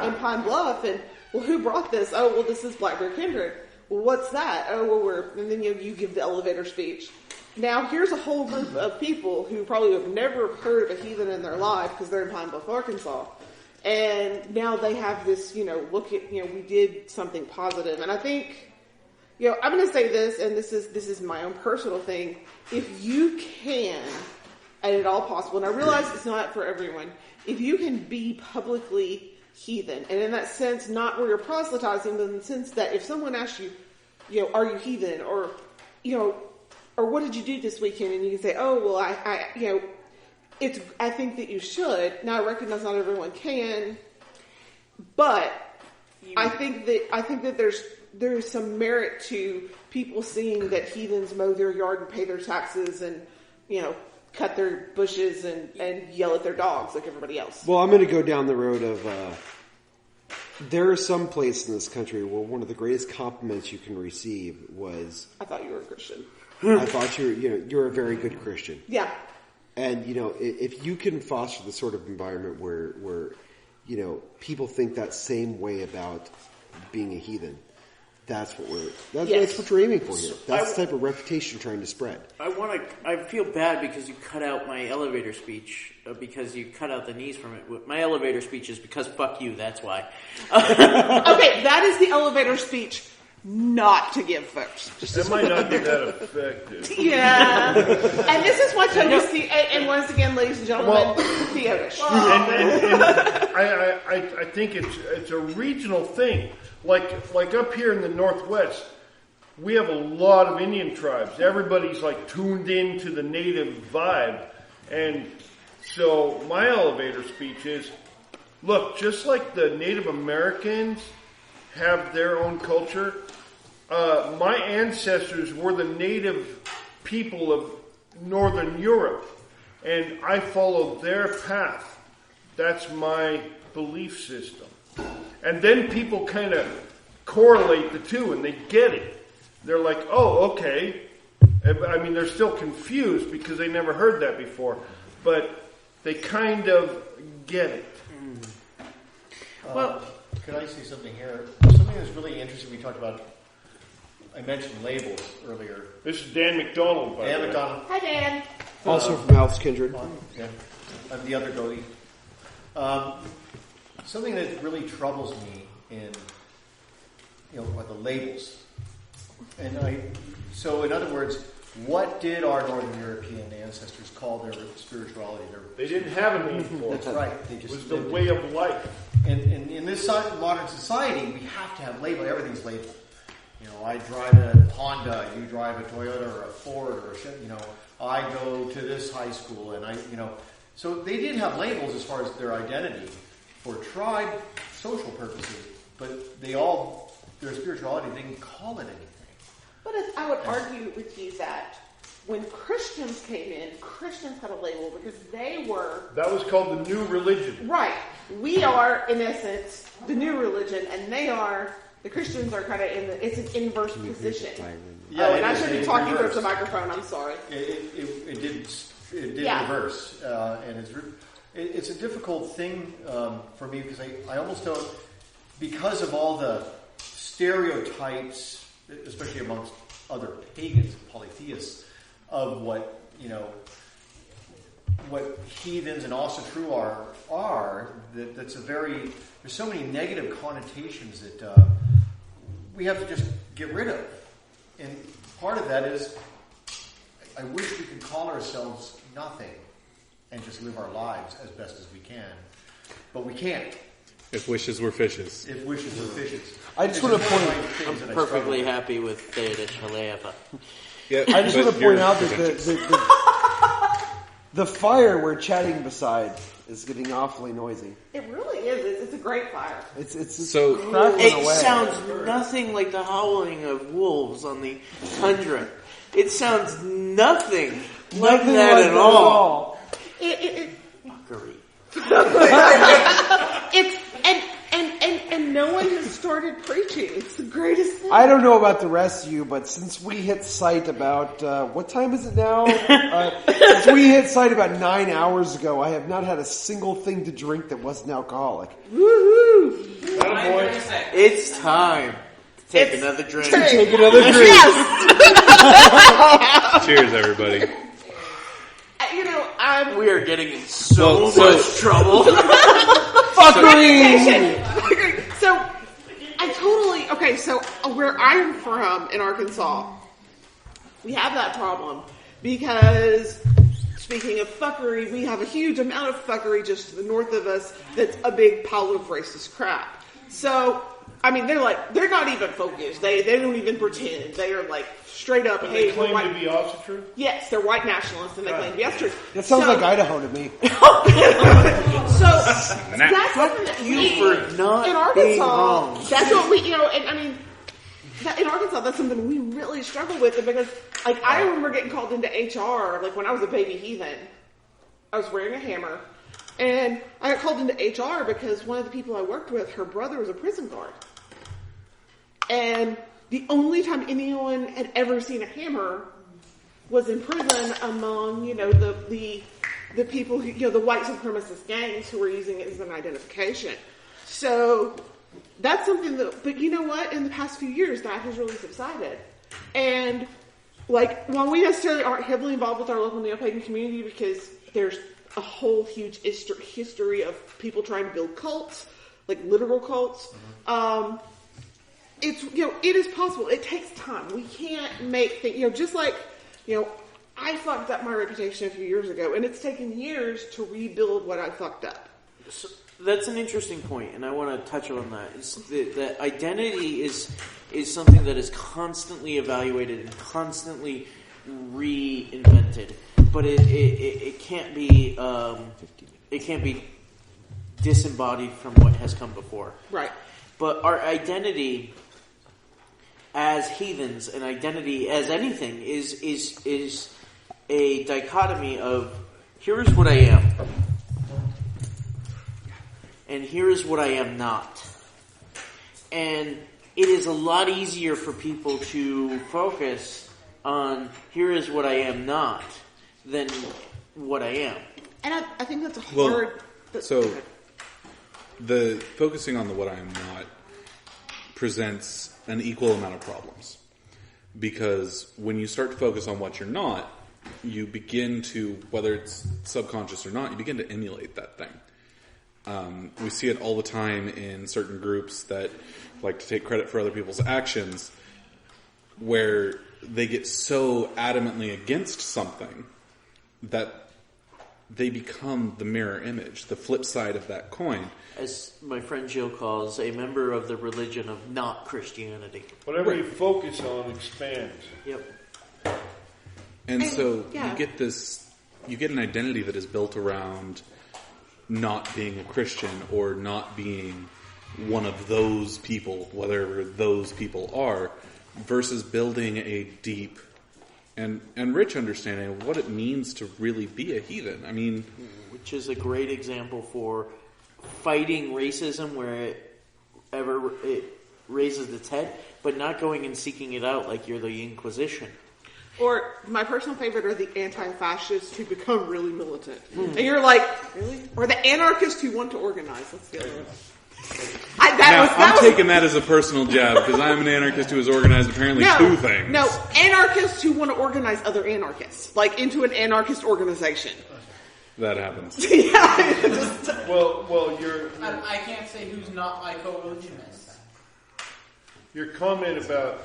in Pine Bluff, and well, who brought this? Oh, well, this is Black Bear Kindred. Well, what's that? Oh, well, and then you give the elevator speech. Now, here's a whole group of people who probably have never heard of a heathen in their life because they're in Pine Bluff, Arkansas. And now they have this, look at, we did something positive. And I think, I'm going to say this, and this is my own personal thing. If you can, and at all possible, and I realize it's not for everyone, if you can be publicly heathen, and in that sense, not where you're proselytizing, but in the sense that if someone asks you, are you heathen, or what did you do this weekend, and you can say, oh, well, I think that you should. Now, I recognize not everyone can, but I think that there's some merit to people seeing that heathens mow their yard and pay their taxes and, cut their bushes and yell at their dogs like everybody else. Well, I'm going to go down the road of, there are some places in this country where one of the greatest compliments you can receive was, I thought you were a Christian. I thought you're a very good Christian. Yeah. And, if you can foster the sort of environment where people think that same way about being a heathen, that's what we're aiming for here. That's the type of reputation you're trying to spread. I feel bad because you cut out my elevator speech, because you cut out the knees from it. My elevator speech is because fuck you, that's why. Okay, that is the elevator speech not to give first. That might not be that effective. Yeah. And this is why Toby and once again, ladies and gentlemen, Theodish. And I think it's a regional thing. Like up here in the Northwest, we have a lot of Indian tribes. Everybody's like tuned into the native vibe. And so my elevator speech is, look, just like the Native Americans have their own culture, my ancestors were the native people of Northern Europe. And I follow their path. That's my belief system. And then people kind of correlate the two and they get it. They're like, oh, okay. I mean, they're still confused because they never heard that before. But they kind of get it. Well, could I say something here? Something that's really interesting we talked about. I mentioned labels earlier. This is Dan McDonald, by the way. Dan McDonald. Hi, Dan. Also from Alf's Kindred. Yeah. I'm the other goatee. Something that really troubles me are the labels. So in other words, what did our Northern European ancestors call their spirituality? They didn't have a name for it. That's right. They just it was the way of life. And in this modern society, we have to have label. Everything's labeled. I drive a Honda, you drive a Toyota or a Ford or I go to this high school and so they didn't have labels as far as their identity for tribe social purposes, but their spirituality, they can call it anything. But I would argue with you that when Christians came in, Christians had a label because they were... That was called the new religion. Right. We are, in essence, the new religion, and they are... The Christians are kind of it's an inverse position. Yeah, and I shouldn't be talking towards the microphone, I'm sorry. It did reverse. And it's a difficult thing for me because I almost don't... Because of all the stereotypes, especially amongst other pagans and polytheists, of what heathens and also true are that's there's so many negative connotations that we have to just get rid of. And part of that is I wish we could call ourselves nothing and just live our lives as best as we can. But we can't. If wishes were fishes. If wishes were fishes. I just want to point... I'm perfectly happy with Theodis Haleva. Yeah, I just want to point out that the fire we're chatting beside is getting awfully noisy. It really is. It's a great fire. It's so crackling It away. sounds nothing like the howling of wolves on the tundra. It sounds nothing like Nothing that like at all. Fuckery. Fuckery. It's and no one has started preaching. It's the greatest thing. I don't know about the rest of you, but since we hit site about, what time is it now? Since we hit site about 9 hours ago, I have not had a single thing to drink that wasn't alcoholic. Woohoo! It's time to take another drink. Take another drink. Yes! Cheers, everybody. We are getting in so much trouble. Fuckery! So, so where I'm from in Arkansas, we have that problem because, speaking of fuckery, we have a huge amount of fuckery just to the north of us that's a big pile of racist crap. So, I mean, they're not even focused. They don't even pretend. They are like straight up, But hey, they claim we're white. to be also true? Yes, they're white nationalists and they claim to be true. That sounds like Idaho to me. So that's something that for not in Arkansas, being wrong. that's what we, and I mean, in Arkansas, that's something we really struggle with because, like, I remember getting called into HR, like, when I was a baby heathen. I was wearing a hammer, and I got called into HR because one of the people I worked with, her brother was a prison guard. And the only time anyone had ever seen a hammer was in prison among, the people who, the white supremacist gangs who were using it as an identification. So that's something but you know what? In the past few years, that has really subsided. And, like, while we necessarily aren't heavily involved with our local neo-pagan community because there's a whole huge history of people trying to build cults, like literal cults, it's, it is possible. It takes time. We can't make things, just like, I fucked up my reputation a few years ago, and it's taken years to rebuild what I fucked up. So that's an interesting point, and I want to touch on that. It's that identity is something that is constantly evaluated and constantly reinvented, but it can't be disembodied from what has come before. Right. But our identity as heathens and identity as anything is a dichotomy of here is what I am and here is what I am not. And it is a lot easier for people to focus on here is what I am not than what I am. And I think that's a hard... The focusing on the what I am not presents an equal amount of problems. Because when you start to focus on what you're not, you begin to, whether it's subconscious or not, you begin to emulate that thing. We see it all the time in certain groups that like to take credit for other people's actions, where they get so adamantly against something that they become the mirror image, the flip side of that coin. As my friend Jill calls, a member of the religion of not Christianity. Whatever you focus on expands. Yep. And so you get an identity that is built around not being a Christian or not being one of those people, whatever those people are, versus building a deep and rich understanding of what it means to really be a heathen. I mean, which is a great example for fighting racism wherever it raises its head, but not going and seeking it out like you're the Inquisition. Or my personal favorite are the anti-fascists who become really militant. And you're like, really? Or the anarchists who want to organize. That's the other one. I'm taking that as a personal jab because I'm an anarchist who has organized apparently two things. No, anarchists who want to organize other anarchists, like into an anarchist organization. That happens. Well, I can't say who's not my co-religionist. Your comment about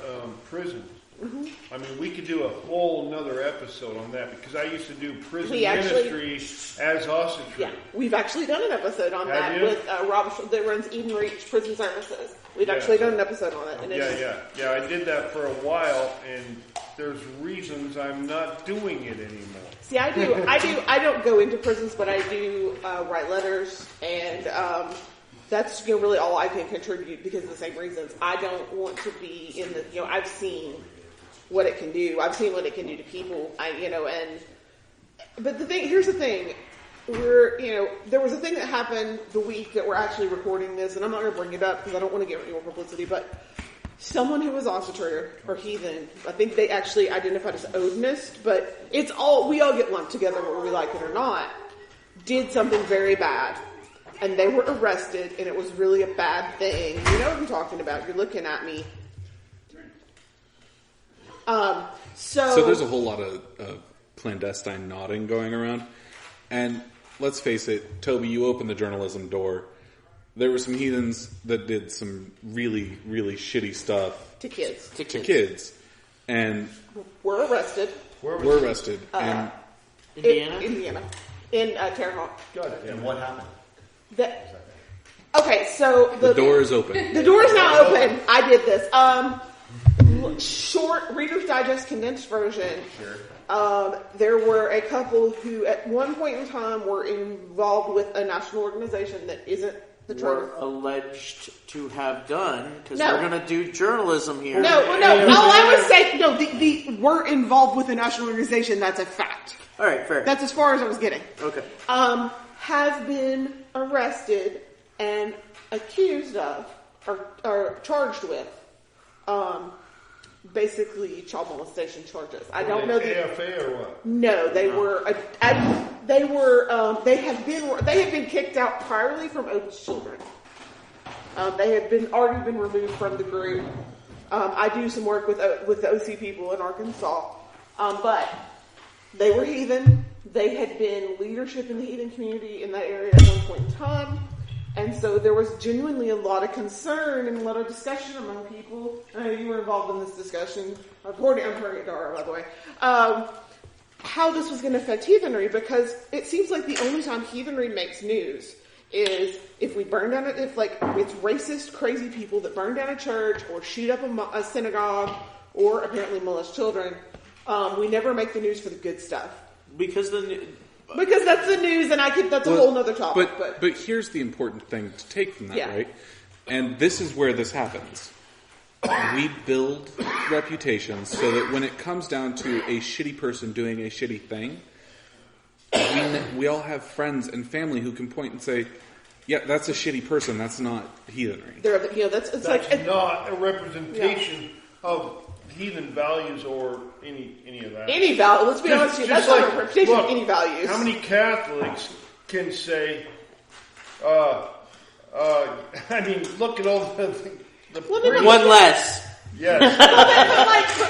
prisons. Mm-hmm. I mean, we could do a whole nother episode on that because I used to do prison ministry as Ostrich. Yeah, we've actually done an episode on that with Rob that runs Eden Reach Prison Services. We've actually done an episode on it. And yeah. I did that for a while, and there's reasons I'm not doing it anymore. See, I do. I don't go into prisons, but I do write letters, and that's really all I can contribute because of the same reasons. I don't want to be in the. I've seen what it can do. I've seen what it can do to people. But here's the thing. There was a thing that happened the week that we're actually recording this, and I'm not going to bring it up because I don't want to get any more publicity, but someone who was Osseter or heathen, I think they actually identified as Odinist, but we all get lumped together whether we like it or not, did something very bad. And they were arrested, and it was really a bad thing. You know what I'm talking about. You're looking at me. So there's a whole lot of clandestine nodding going around. And let's face it, Toby, you opened the journalism door. There were some heathens that did some really, really shitty stuff. To kids. And were arrested. In Indiana. In Terre Haute. And what happened? Okay, so the door is open. The door is now open. I did this. Short Reader's Digest condensed version. Sure. There were a couple who at one point in time were involved with a national organization that isn't the truth. Were alleged to have done, because we're going to do journalism here. No. All I would say, the were involved with a national organization, that's a fact. All right, fair. That's as far as I was getting. Okay. Have been arrested and accused of, or charged with, basically child molestation charges. I don't know the AFA or what? No, they were. They have been kicked out priorly from Open Children. They had already been removed from the group. I do some work with the OC people in Arkansas, but they were heathen. They had been leadership in the heathen community in that area at one point in time. And so there was genuinely a lot of concern and a lot of discussion among people. I know you were involved in this discussion. I'm pouring it Dara, by the way. How this was going to affect heathenry, because it seems like the only time heathenry makes news is if we burn down it's racist, crazy people that burn down a church or shoot up a synagogue or apparently molest children. We never make the news for the good stuff. Because that's the news, and that's a whole other topic. But here's the important thing to take from that, right? And this is where this happens. We build reputations so that when it comes down to a shitty person doing a shitty thing, we all have friends and family who can point and say, yeah, that's a shitty person, that's not heathenry. That's not a representation of heathen values or any of that. Any value. Let's be honest with you. That's not a representation of any values. How many Catholics can say, I mean, look at all the one less. Yes.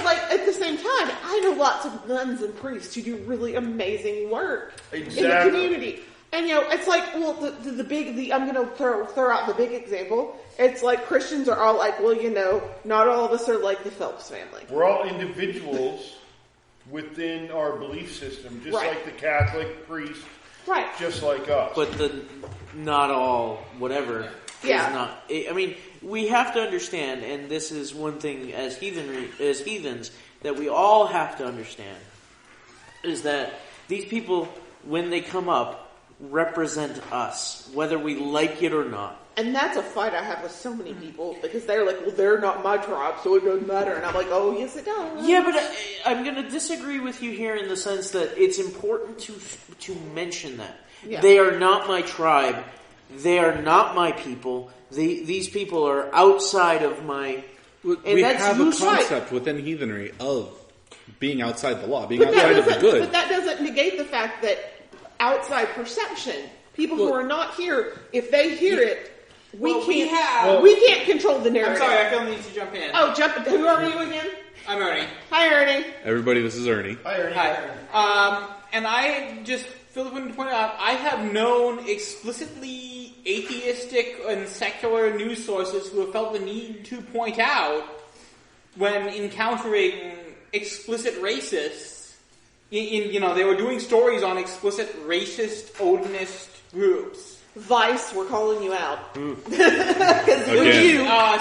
but at the same time, I know lots of nuns and priests who do really amazing work in the community. And it's like, well, I'm going to throw out the big example. It's like Christians are all like, well, not all of us are like the Phelps family. We're all individuals within our belief system, just like the Catholic priest, just like us. But not all, whatever. Yeah. Is not. I mean, we have to understand, and this is one thing as heathens that we all have to understand, is that these people, when they come up, represent us, whether we like it or not. And that's a fight I have with so many people because they're like, well, they're not my tribe, so it doesn't matter. And I'm like, oh, yes, it does. Yeah, but I'm going to disagree with you here in the sense that it's important to mention that. Yeah. They are not my tribe. They are not my people. These people are outside of my... We have a concept within heathenry of being outside the law, being outside of the good. But that doesn't negate the fact that outside perception, people who are not here, if they hear it, we can't control the narrative. I'm sorry, I feel the need to jump in. Oh, who are you again? I'm Ernie. Hi, Ernie. Everybody, this is Ernie. Hi, Ernie. Hi. And I just feel the need to point out, I have known explicitly atheistic and secular news sources who have felt the need to point out when encountering explicit racists. They were doing stories on explicit racist Odinist groups. Vice, we're calling you out.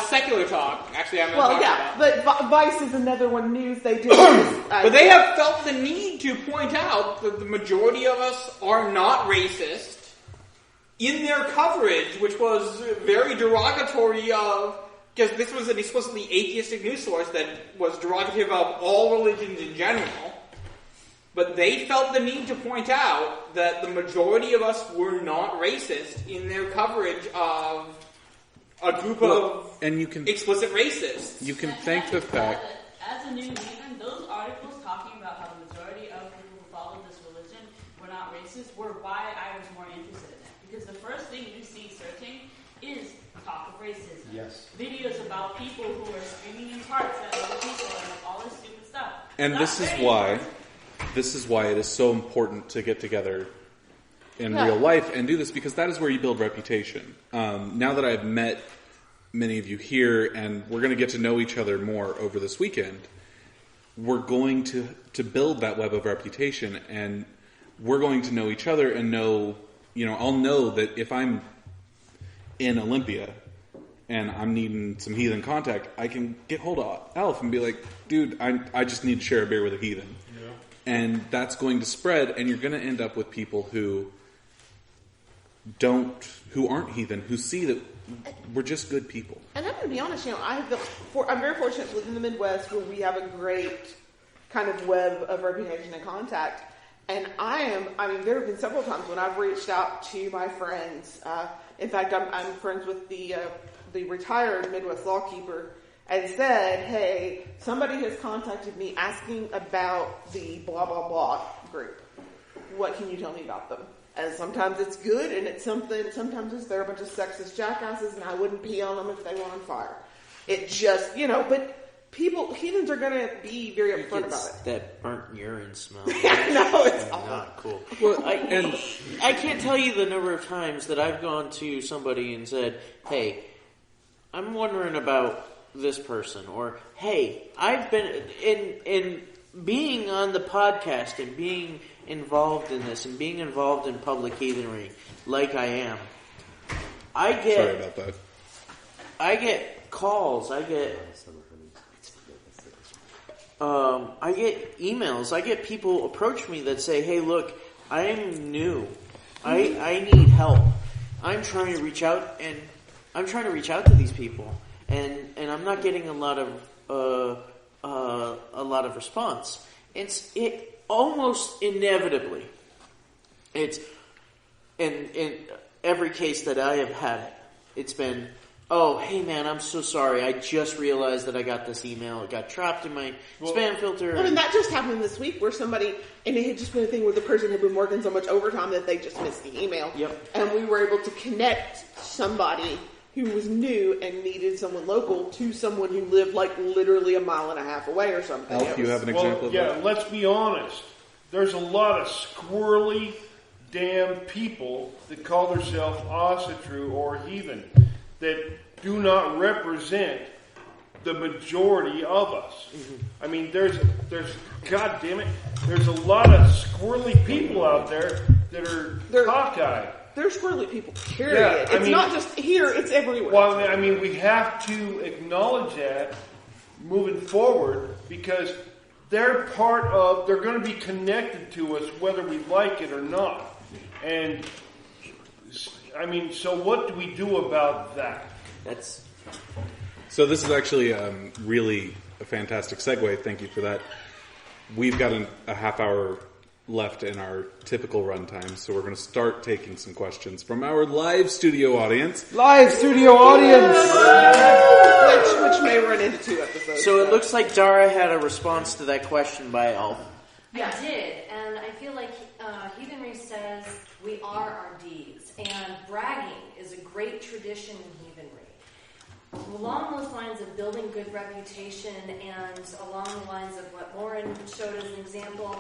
Secular talk. Actually, I'm well, talking yeah, about. but Vice is another one news they do. But they have felt the need to point out that the majority of us are not racist in their coverage, which was very derogatory of, because this was an explicitly atheistic news source that was derogative of all religions in general. But they felt the need to point out that the majority of us were not racist in their coverage of a group of explicit racists. You can thank the fact... As a new heathen, those articles talking about how the majority of people who follow this religion were not racist were why I was more interested in it. Because the first thing you see searching is talk of racism. Yes. Videos about people who are screaming in parts at other people and all this stupid stuff. And this is why it is so important to get together in real life and do this, because that is where you build reputation. Now that I've met many of you here and we're going to get to know each other more over this weekend, we're going to build that web of reputation, and we're going to know each other and know, I'll know that if I'm in Olympia and I'm needing some heathen contact, I can get hold of Alf and be like, dude, I just need to share a beer with a heathen. And that's going to spread, and you're going to end up with people who aren't heathen, who see that we're just good people. And I'm going to be honest, I'm very fortunate to live in the Midwest where we have a great kind of web of reputation and contact. And there have been several times when I've reached out to my friends. In fact, I'm friends with the retired Midwest lawkeeper, and said, hey, somebody has contacted me asking about the blah, blah, blah group. What can you tell me about them? And sometimes it's good, and it's something, sometimes they're a bunch of sexist jackasses, and I wouldn't pee on them if they were on fire. It just, but heathens are going to be very upfront about it. That burnt urine smell. No, it's not cool. Well, I can't tell you the number of times that I've gone to somebody and said, hey, I'm wondering about this person, or hey, I've been in being on the podcast and being involved in this and being involved in public heathenry like I am. Sorry about that. I get calls. I get emails. I get people approach me that say, "Hey, look, I'm new. I need help. I'm trying to reach out to these people." And I'm not getting a lot of response. It almost inevitably. It's in every case that I have had it. It's been, oh, hey man, I'm so sorry. I just realized that I got this email. It got trapped in my spam filter. That just happened this week where somebody, and it had just been a thing where the person had been working so much overtime that they just missed the email. Yep. And we were able to connect somebody who was new and needed someone local to someone who lived literally a mile and a half away or something. Alf, you have an example of that? Yeah, let's be honest. There's a lot of squirrely damn people that call themselves Asatru or heathen that do not represent the majority of us. Mm-hmm. I mean, there's God damn it, there's a lot of squirrely people out there that are cockeyed. They're squirrely people, period. Yeah, it's not just here, it's everywhere. Well, we have to acknowledge that moving forward, because they're going to be connected to us whether we like it or not. And So what do we do about that? So this is actually really a fantastic segue. Thank you for that. We've got a half hour left in our typical runtime, so we're going to start taking some questions from our live studio audience. Live studio audience! Which may run into 2 episodes. So it looks like Dara had a response to that question by Elf. I did, and I feel like heathenry says we are our deeds, and bragging is a great tradition in heathenry. Along those lines of building good reputation and along the lines of what Lauren showed as an example,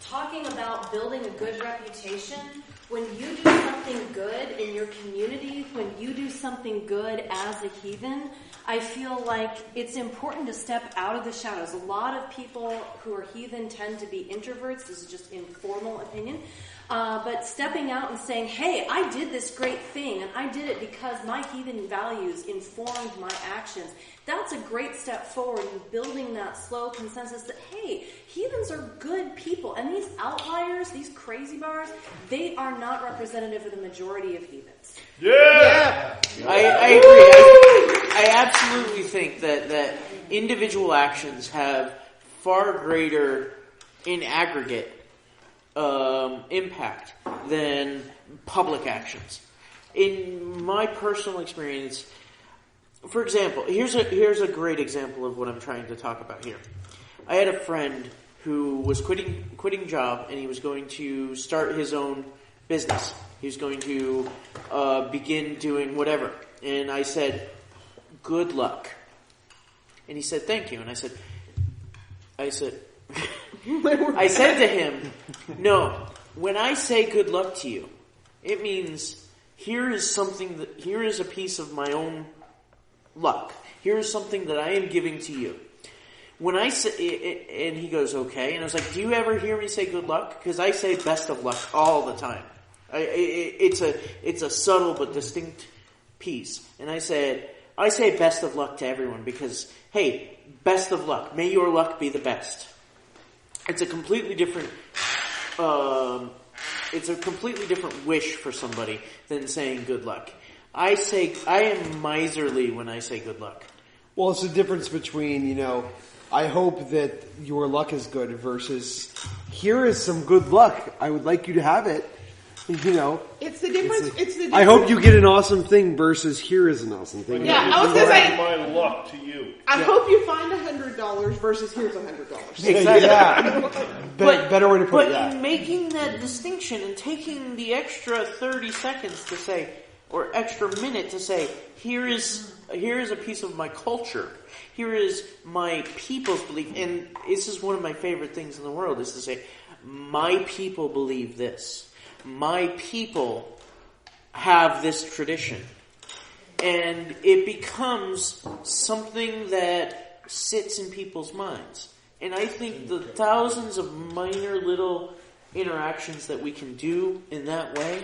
talking about building a good reputation, when you do something good in your community, when you do something good as a heathen, I feel like it's important to step out of the shadows. A lot of people who are heathen tend to be introverts. This is just informal opinion. But stepping out and saying, hey, I did this great thing, and I did it because my heathen values informed my actions. That's a great step forward in building that slow consensus that, hey, heathens are good people. And these outliers, these crazy bars, they are not representative of the majority of heathens. Yeah! I agree. I absolutely think that individual actions have far greater, in aggregate, impact than public actions. In my personal experience, for example, here's a great example of what I'm trying to talk about here. I had a friend who was quitting job, and he was going to start his own business. He was going to begin doing whatever. And I said, good luck. And he said, thank you. And I said to him, no, when I say good luck to you, it means here is a piece of my own luck. Here is something that I am giving to you. When I say, and he goes, okay. And I was like, do you ever hear me say good luck? Because I say best of luck all the time. It's a subtle but distinct piece. And I say best of luck to everyone because, hey, best of luck. May your luck be the best. It's a completely different wish for somebody than saying good luck. I am miserly when I say good luck. Well, it's the difference between, I hope that your luck is good versus here is some good luck. I would like you to have it. It's the difference. It's the difference. I hope you get an awesome thing versus here is an awesome thing. Yeah, I was going to say, my luck to you. I hope you find $100 versus here's $100. Exactly. Yeah. Better way to put it. But in making that distinction and taking the extra 30 seconds to say, or extra minute to say, here is a piece of my culture. Here is my people's belief. And this is one of my favorite things in the world is to say, my people believe this. My people have this tradition. And it becomes something that sits in people's minds. And I think the thousands of minor little interactions that we can do in that way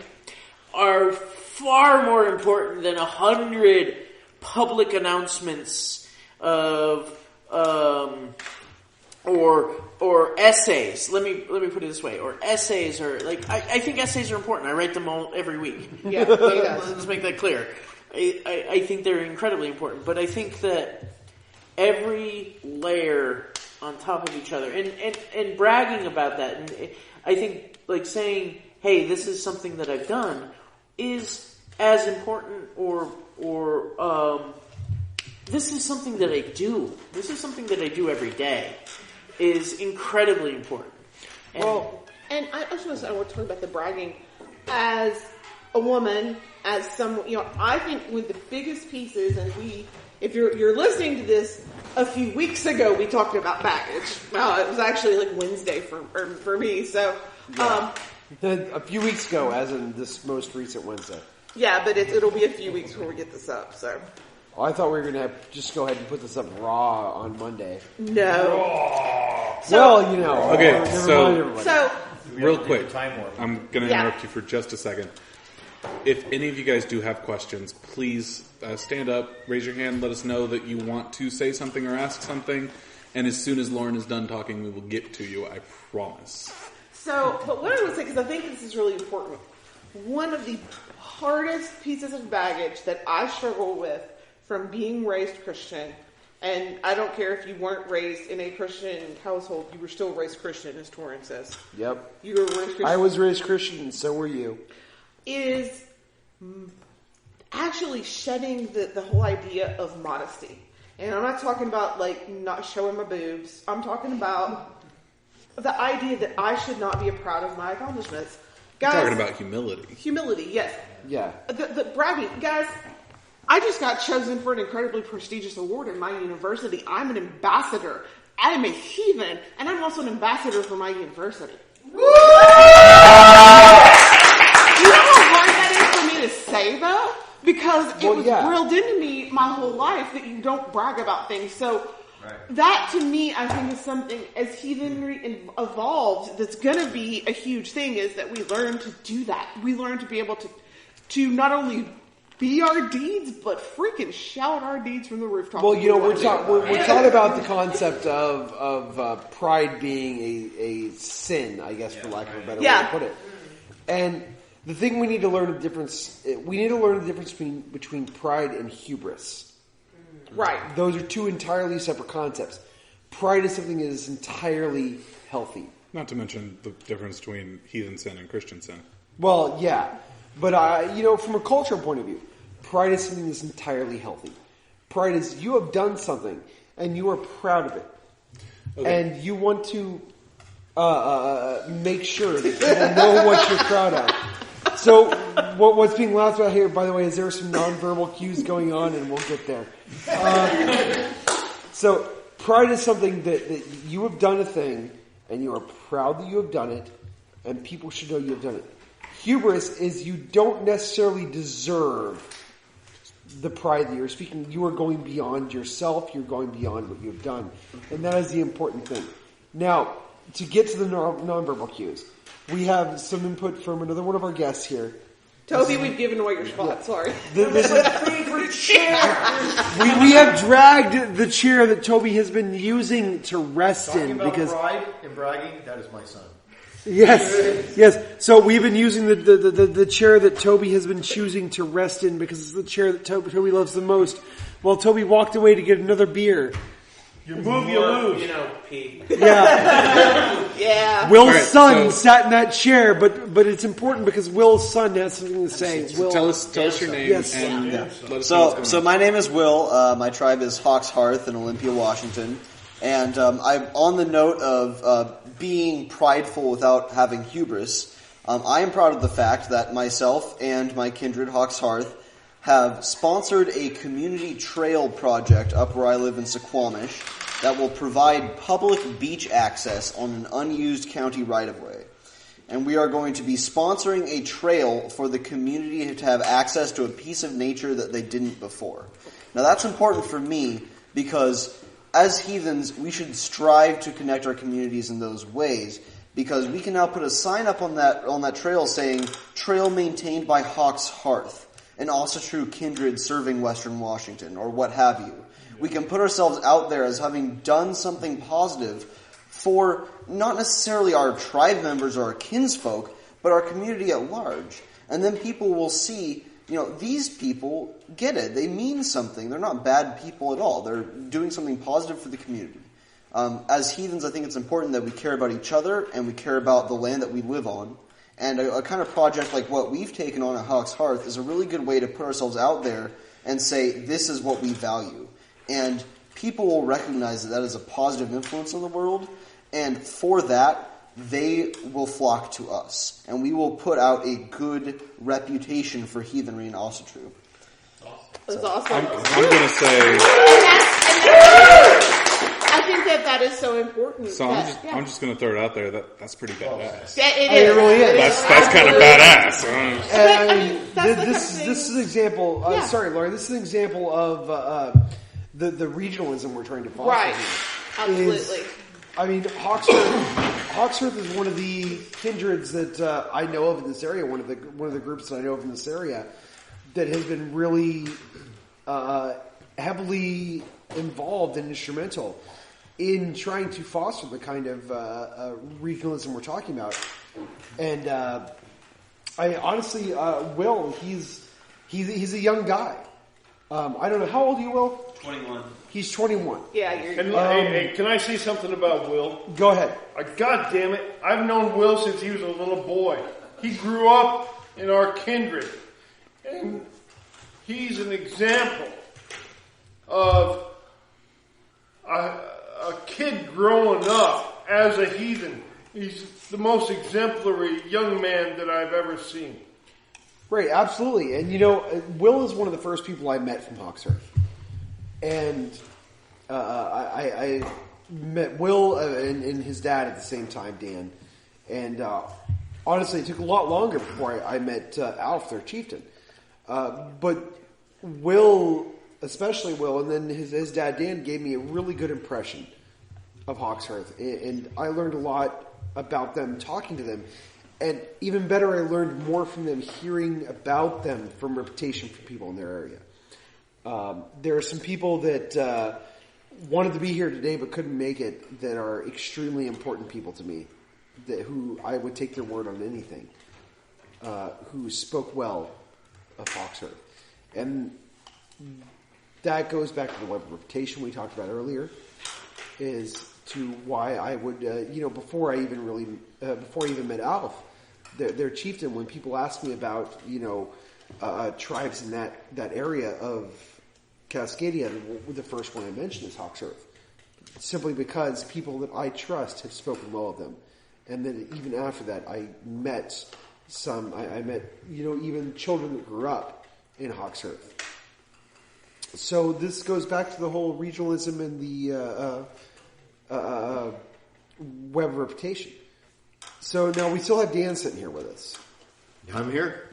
are far more important than 100 public announcements of or essays. Let me put it this way. Or essays are I think essays are important. I write them all every week. Yeah, let's make that clear. I think they're incredibly important. But I think that every layer on top of each other and bragging about that, and I think saying, hey, this is something that I've done is as important or this is something that I do. This is something that I do every day is incredibly important. And I just want to say, I want to talk about the bragging as a woman, as someone, I think one of the biggest pieces, and if you're listening to this, a few weeks ago we talked about baggage. It was actually Wednesday for me, so. Yeah. A few weeks ago, as in this most recent Wednesday. Yeah, but it'll be a few weeks when we get this up, so. Oh, I thought we were going to just go ahead and put this up raw on Monday. No. Okay, so real quick, I'm going to interrupt you for just a second. If any of you guys do have questions, please stand up, raise your hand, let us know that you want to say something or ask something, and as soon as Lauren is done talking, we will get to you, I promise. So, but what I would say, because I think this is really important, one of the hardest pieces of baggage that I struggle with from being raised Christian, and I don't care if you weren't raised in a Christian household, you were still raised Christian, as Torrin says. Yep. You were raised Christian. I was raised Christian, and so were you. Is actually shedding the whole idea of modesty. And I'm not talking about, like, not showing my boobs. I'm talking about the idea that I should not be proud of my accomplishments. Guys, You're talking about humility. Humility, yes. Yeah. The bragging. Guys, I just got chosen for an incredibly prestigious award in my university. I'm an ambassador. I am a heathen, and I'm also an ambassador for my university. You know how hard that is for me to say, though? Because it was drilled into me my whole life that you don't brag about things. So that, to me, I think is something, as heathenry evolves, that's going to be a huge thing, is that we learn to do that. We learn to be able to not only be our deeds, but freaking shout our deeds from the rooftop. Well, we're talking about the concept of pride being a sin, I guess, for lack of a better way to put it. And the thing we need to learn the difference between pride and hubris. Right. Those are two entirely separate concepts. Pride is something that is entirely healthy. Not to mention the difference between heathen sin and Christian sin. Well, yeah. But, from a cultural point of view, pride is something that's entirely healthy. Pride is you have done something, and you are proud of it. Okay. And you want to make sure that people know what you're proud of. So, what's being laughed about here, by the way, is there are some nonverbal cues going on, and we'll get there. So, pride is something that you have done a thing, and you are proud that you have done it, and people should know you have done it. Hubris is you don't necessarily deserve the pride that you're speaking. You are going beyond yourself. You're going beyond what you've done. And that is the important thing. Now, to get to the nonverbal cues, we have some input from another one of our guests here. Toby, we've given away your spot. Sorry. This is favorite chair. We have dragged the chair that Toby has been using to rest in because pride and bragging. That is my son. Yes. So we've been using the chair that Toby has been choosing to rest in because it's the chair that Toby loves the most. While Toby walked away to get another beer. You move, you lose. Pete. Yeah. Yeah. Will's son sat in that chair, but it's important because Will's son has something to say. Will, tell us your name. Yes. And let us know what's going So on. my name is Will. My tribe is Hawks Hearth in Olympia, Washington. And I'm on the note of being prideful without having hubris. I am proud of the fact that myself and my kindred, Hawks Hearth, have sponsored a community trail project up where I live in Suquamish that will provide public beach access on an unused county right-of-way. And we are going to be sponsoring a trail for the community to have access to a piece of nature that they didn't before. Now that's important for me because as heathens, we should strive to connect our communities in those ways because we can now put a sign up on that trail saying, "Trail maintained by Hawks Hearth," and also true kindred serving Western Washington, or what have you. We can put ourselves out there as having done something positive for not necessarily our tribe members or our kinsfolk, but our community at large. And then people will see, these people get it. They mean something. They're not bad people at all. They're doing something positive for the community. As heathens, I think it's important that we care about each other and we care about the land that we live on. And a kind of project like what we've taken on at Hawks Hearth is a really good way to put ourselves out there and say, this is what we value. And people will recognize that is a positive influence on the world. And for that, they will flock to us. And we will put out a good reputation for heathenry and also true. That's awesome. I'm going to say... I think that is so important. So I'm just going to throw it out there. That's pretty badass. It really is. That's kind of badass. This is an example. Sorry, Lauren. This is an example of the regionalism we're trying to foster. Right. Here. Absolutely. Hawksworth is one of the kindreds that I know of in this area. One of the groups that I know of in this area that has been really heavily involved and instrumental in trying to foster the kind of regionalism we're talking about. And I honestly, Will, he's a young guy. I don't know. How old are you, Will? 21. He's 21. Yeah, you're. And hey, can I say something about Will? Go ahead. God damn it! I've known Will since he was a little boy. He grew up in our kindred, and he's an example of a kid growing up as a heathen. He's the most exemplary young man that I've ever seen. Right, absolutely. And Will is one of the first people I met from Hawkshurst. And I met Will and his dad at the same time, Dan. And honestly, it took a lot longer before I met Alf, their chieftain. But Will, especially Will, and then his dad, Dan, gave me a really good impression of Hawkshurst. And I learned a lot about them, talking to them. And even better, I learned more from them, hearing about them from reputation from people in their area. There are some people that wanted to be here today but couldn't make it that are extremely important people to me, who I would take their word on anything, who spoke well of Hawkshurst. And that goes back to the web reputation we talked about earlier, is to why I would, before I even met Alf, their chieftain, when people ask me about, tribes in that area of Cascadia, the first one I mentioned is Hawkshurst. Simply because people that I trust have spoken well of them. And then even after that, I met even children that grew up in Hawkshurst. So this goes back to the whole regionalism and the web of reputation. So now we still have Dan sitting here with us. I'm here.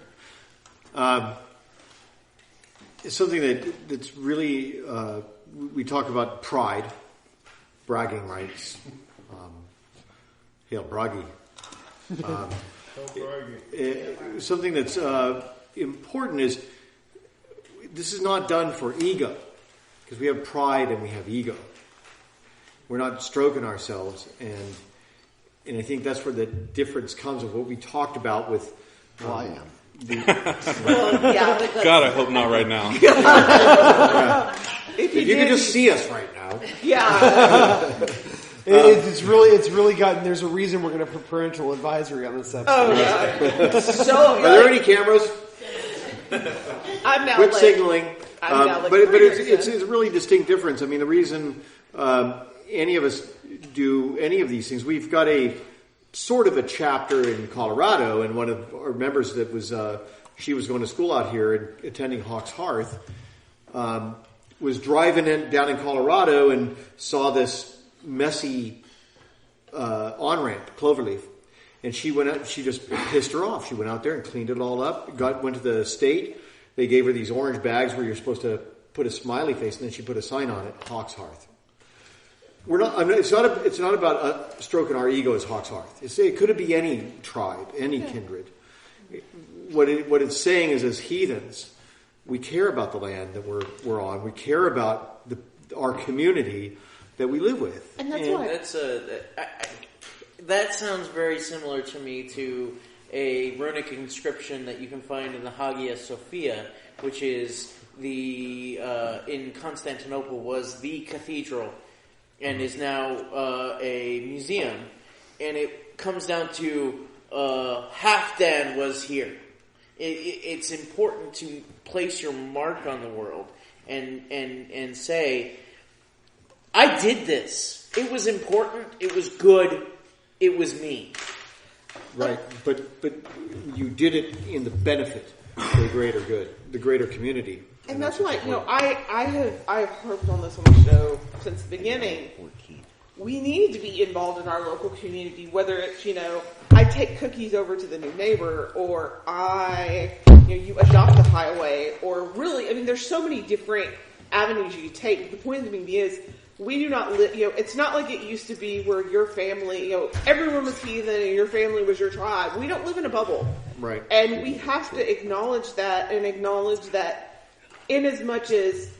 It's something that's really, we talk about pride, bragging rights. Hail Bragi. Something that's important is, this is not done for ego, because we have pride and we have ego. We're not stroking ourselves, and I think that's where the difference comes of what we talked about with. I am. God, I hope not right now. If you could just see us right now. Yeah. It's really gotten. There's a reason we're going to put parental advisory on this episode. Oh yeah. So are there any cameras? I'm now quit like, signaling. But it's a really distinct difference. I mean, the reason any of us do any of these things, we've got a sort of a chapter in Colorado, and one of our members that was she was going to school out here and attending Hawks Hearth was driving down in Colorado and saw this messy on-ramp, cloverleaf, and she went out. She just pissed her off. She went out there and cleaned it all up. Went to the state. They gave her these orange bags where you're supposed to put a smiley face, and then she put a sign on it, Hawks Hearth. It's not about stroking our ego as Hawks Hearth. It could be any tribe, any kindred. What it's saying is, as heathens, we care about the land that we're on. We care about our community that we live with. And that's why. That sounds very similar to me to a runic inscription that you can find in the Hagia Sophia, which is in Constantinople was the cathedral and is now a museum. And it comes down to Halfdan was here. It's important to place your mark on the world and say, I did this. It was important. It was good. It was me. Right, but you did it in the benefit for the greater good, the greater community. And that's why, I've harped on this on the show since the beginning. We need to be involved in our local community, whether it's, I take cookies over to the new neighbor, or you adopt a highway, or really, there's so many different avenues you take. The point of the thing is, we do not live, it's not like it used to be where your family, everyone was heathen and your family was your tribe. We don't live in a bubble. Right. And we have to acknowledge that, and acknowledge that in as much as,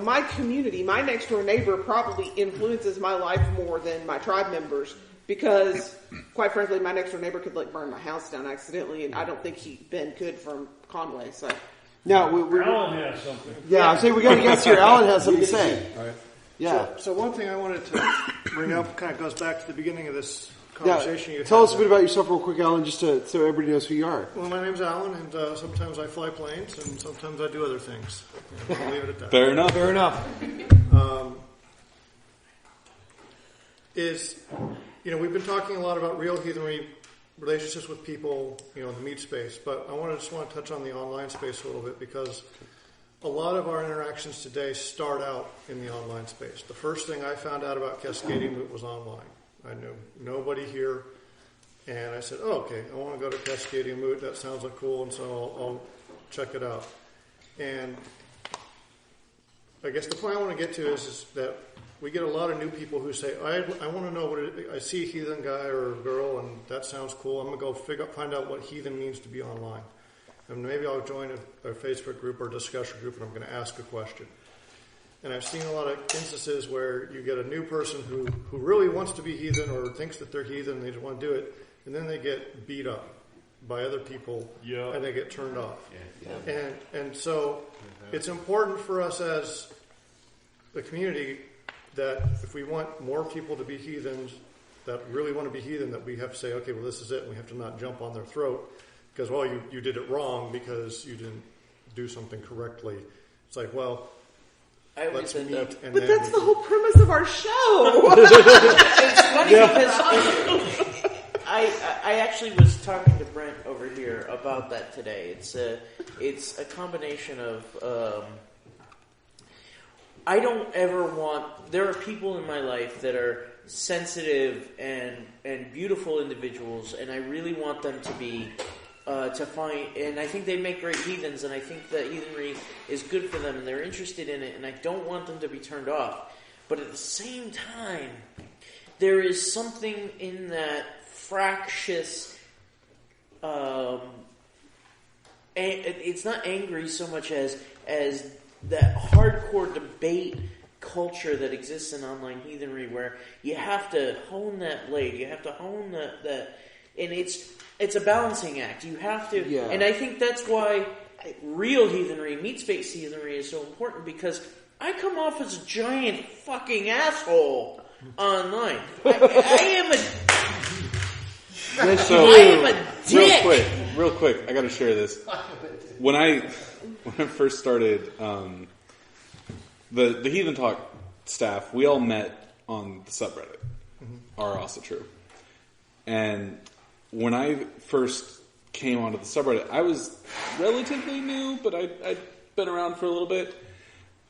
my community, my next door neighbor probably influences my life more than my tribe members. because, quite frankly, my next door neighbor could burn my house down accidentally, and I don't think Ben could from Conway. So Now, Alan has something. Yeah, I'm saying we got to guess here. Alan has something to say. All right. Yeah. So one thing I wanted to bring up kind of goes back to the beginning of this conversation. Yeah. Tell us a bit about yourself real quick, Alan, just so everybody knows who you are. Well, my name's Alan, and sometimes I fly planes, and sometimes I do other things. I'll leave it at that. Fair enough. Fair enough. We've been talking a lot about real heathenry, relationships with people, in the meat space, but I just want to touch on the online space a little bit because a lot of our interactions today start out in the online space. The first thing I found out about Cascadia Moot was online. I knew nobody here, and I said, "Oh, okay, I want to go to Cascadia Moot. That sounds like cool," and so I'll check it out. And I guess the point I want to get to is that we get a lot of new people who say, I want to know what I see a heathen guy or a girl, and that sounds cool. I'm going to go find out what heathen means to be online. And maybe I'll join a Facebook group or discussion group, and I'm going to ask a question. And I've seen a lot of instances where you get a new person who really wants to be heathen or thinks that they're heathen and they just want to do it, and then they get beat up by other people, and they get turned off. Yeah. And so it's important for us as a community that if we want more people to be heathens, that really want to be heathen, that we have to say, okay, well, this is it, and we have to not jump on their throat because, well, you did it wrong because you didn't do something correctly. It's like, well, let's meet. But that's the whole premise of our show. It's funny because I actually was talking to Brent over here about that today. It's a combination of I don't ever want. There are people in my life that are sensitive and beautiful individuals, and I really want them to be to find. And I think they make great heathens, and I think that heathenry is good for them, and they're interested in it. And I don't want them to be turned off. But at the same time, there is something in that fractious. It's not angry so much as that hardcore debate culture that exists in online heathenry, where you have to hone that blade, you have to hone that, and it's a balancing act. You have to, and I think that's why real heathenry, meat space heathenry, is so important, because I come off as a giant fucking asshole online. I am a dick. Real quick, I got to share this. When I first started, the Heathen Talk staff, we all met on the subreddit, are also true. And when I first came onto the subreddit, I was relatively new, but I'd been around for a little bit.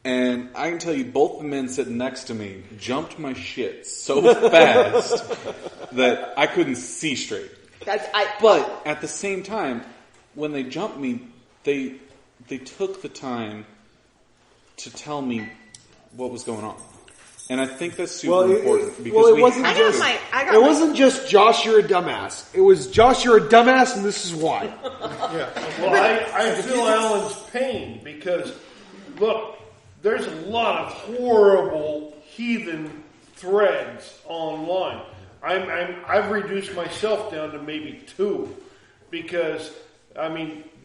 And I can tell you, both the men sitting next to me jumped my shit so fast that I couldn't see straight. But at the same time, when they jumped me, they took the time to tell me what was going on. And I think that's super important. Because it wasn't just Josh, you're a dumbass. It was Josh, you're a dumbass, and this is why. Yeah. Well, I feel Alan's pain because, look, there's a lot of horrible heathen threads online. I've reduced myself down to maybe 2 because,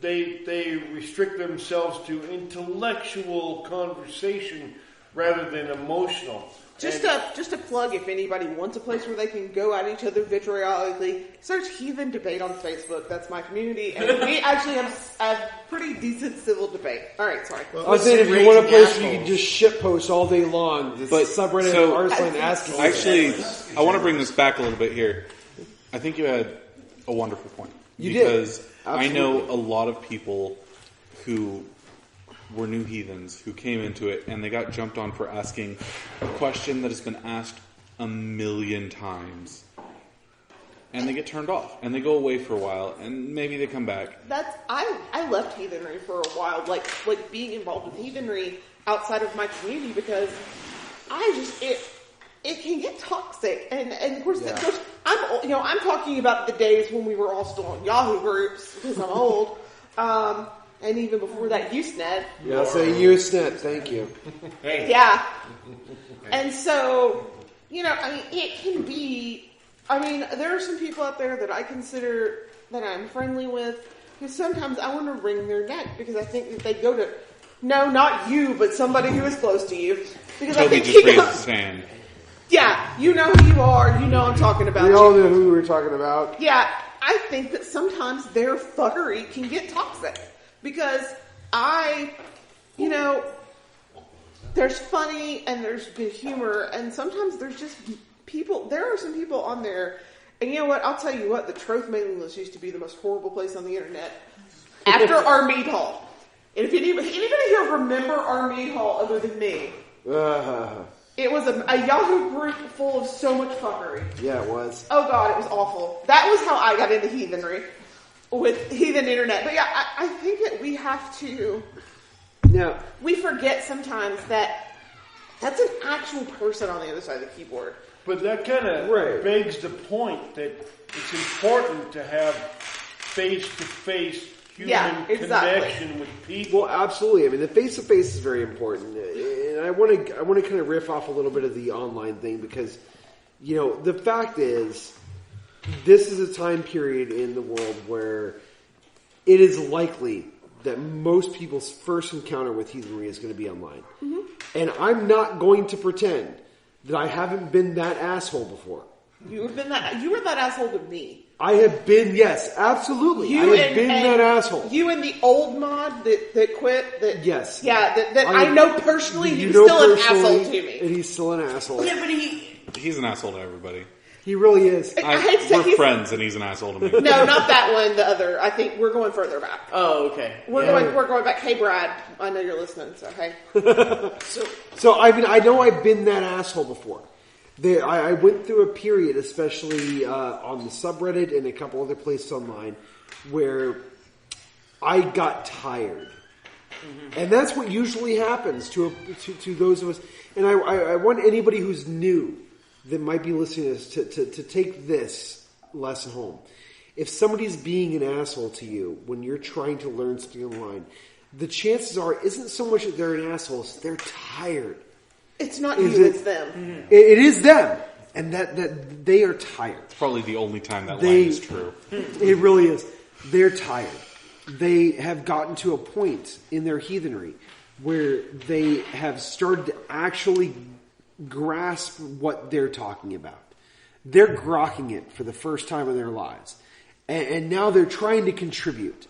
they restrict themselves to intellectual conversation rather than emotional. Just a plug, if anybody wants a place where they can go at each other vitriolically, search Heathen Debate on Facebook. That's my community, and we actually have a pretty decent civil debate. All right, sorry. Well, I was saying, if you want a place where you can just shitpost all day long, but subreddit Arslan asking. Actually, I want to bring this back a little bit here. I think you had a wonderful point. Because I know a lot of people who were new heathens who came into it and they got jumped on for asking a question that has been asked 1,000,000 times. And they get turned off and they go away for a while and maybe they come back. I left heathenry for a while, like being involved with heathenry outside of my community, because it can get toxic, and of course, I'm talking about the days when we were all still on Yahoo groups, because I'm old, and even before that, Usenet. Yeah, I'll say Usenet. Thank you. Hey. Yeah, and so it can be I mean, there are some people out there that I consider that I'm friendly with who sometimes I want to wring their neck because I think that they go to, no, not you, but somebody who is close to you. Because Toby I think just raised his hand. Yeah, you know who you are. You know I'm talking about. We all know who we were talking about. Yeah, I think that sometimes their fuckery can get toxic because there's funny and there's good humor, and sometimes there's just people. There are some people on there, and you know what? I'll tell you what. The Troth mailing list used to be the most horrible place on the internet. After our meat hall, and if anybody here remember our meat hall other than me, it was a Yahoo group full of so much fuckery. Yeah, it was. Oh God, it was awful. That was how I got into heathenry with heathen internet. But yeah, I think that we have to. Now, we forget sometimes that that's an actual person on the other side of the keyboard. But that kind of begs the point that it's important to have face-to-face human connection with people. Well, absolutely. I mean, the face-to-face is very important. And I want to kind of riff off a little bit of the online thing because, the fact is, this is a time period in the world where it is likely that most people's first encounter with heathenry is going to be online. Mm-hmm. And I'm not going to pretend that I haven't been that asshole before. You were that asshole with me. I have been, yes, absolutely. I have been that asshole. You and the old mod that quit. Yes. Yeah, that I know personally. He was still an asshole to me. And he's still an asshole. Yeah, but he's an asshole to everybody. He really is. I hate to say we're friends, and he's an asshole to me. No, not that one. The other. I think we're going further back. Oh, okay. We're going back. Hey, Brad. I know you're listening. So hey. So I know I've been that asshole before. I went through a period, especially on the subreddit and a couple other places online, where I got tired. Mm-hmm. And that's what usually happens to those of us. And I want anybody who's new that might be listening to this to take this lesson home. If somebody's being an asshole to you when you're trying to learn something online, the chances are isn't so much that they're an asshole, it's they're tired. It's not it's them. Mm-hmm. It is them. And that they are tired. It's probably the only time that line is true. It really is. They're tired. They have gotten to a point in their heathenry where they have started to actually grasp what they're talking about. They're grokking it for the first time in their lives. And now they're trying to contribute.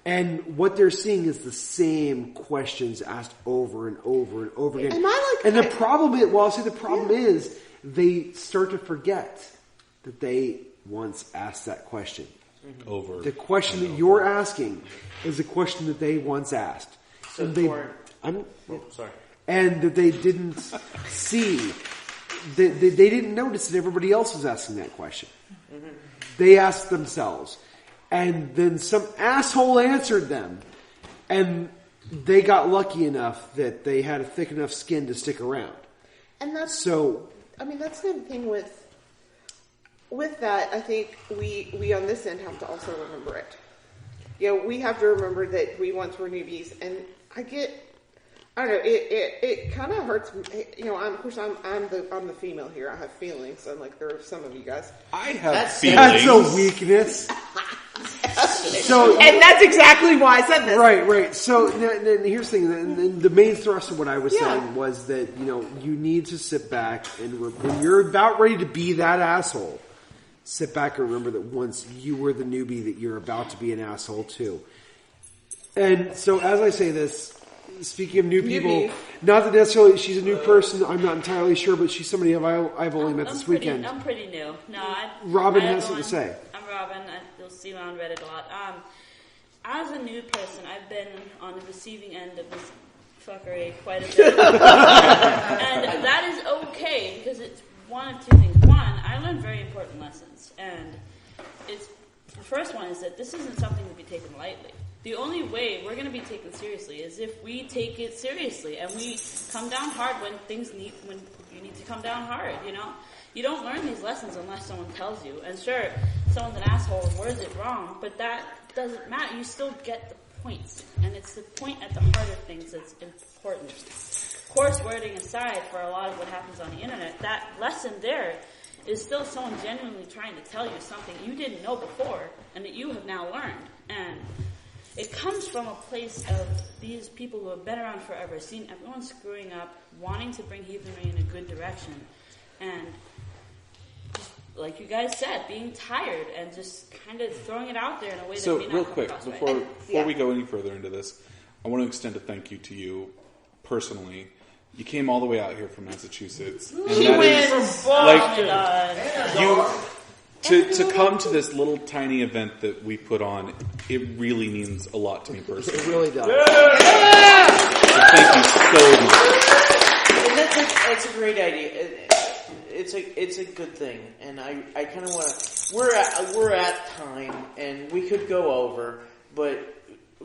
And what they're seeing is the same questions asked over and over and over again. And the problem is, they start to forget that they once asked that question. Over. The question that you're asking is the question that they once asked. So sorry. And that they didn't see. They didn't notice that everybody else was asking that question. Mm-hmm. They asked themselves. And then some asshole answered them. And they got lucky enough that they had a thick enough skin to stick around. And that's so. I mean, that's the thing with that. I think we on this end have to also remember it. We have to remember that we once were newbies, and I don't know. It kind of hurts. I'm the female here. I have feelings, unlike there are some of you guys. I have feelings. That's a weakness. And that's exactly why I said this. Right. So here's the thing. The main thrust of what I was saying was that you need to sit back and when you're about ready to be that asshole, sit back and remember that once you were the newbie, that you're about to be an asshole too. And so as I say this. Speaking of new people, not that necessarily she's a new person, I'm not entirely sure, but she's somebody I've only met this weekend. I'm pretty new. Robin has something to say. I'm Robin. You'll see me on Reddit a lot. As a new person, I've been on the receiving end of this fuckery quite a bit. And that is okay, because it's one of two things. One, I learned very important lessons. And the first one is that this isn't something to be taken lightly. The only way we're going to be taken seriously is if we take it seriously and we come down hard when you need to come down hard, You don't learn these lessons unless someone tells you. And sure, someone's an asshole and words it wrong, but that doesn't matter. You still get the points. And it's the point at the heart of things that's important. Coarse wording aside for a lot of what happens on the internet, that lesson there is still someone genuinely trying to tell you something you didn't know before and that you have now learned. And it comes from a place of these people who have been around forever, seeing everyone screwing up, wanting to bring heathenry in a good direction, and just, like you guys said, being tired and just kind of throwing it out there in a way that may not real come quick, across before right. we go any further into this, I want to extend a thank you to you personally. You came all the way out here from Massachusetts. And She that wins. is, like, to come to this little tiny event that we put on, it really means a lot to me personally. It really does. So thank you so much. And that's a great idea. It's a good thing, and I kind of want to. We're at time, and we could go over, but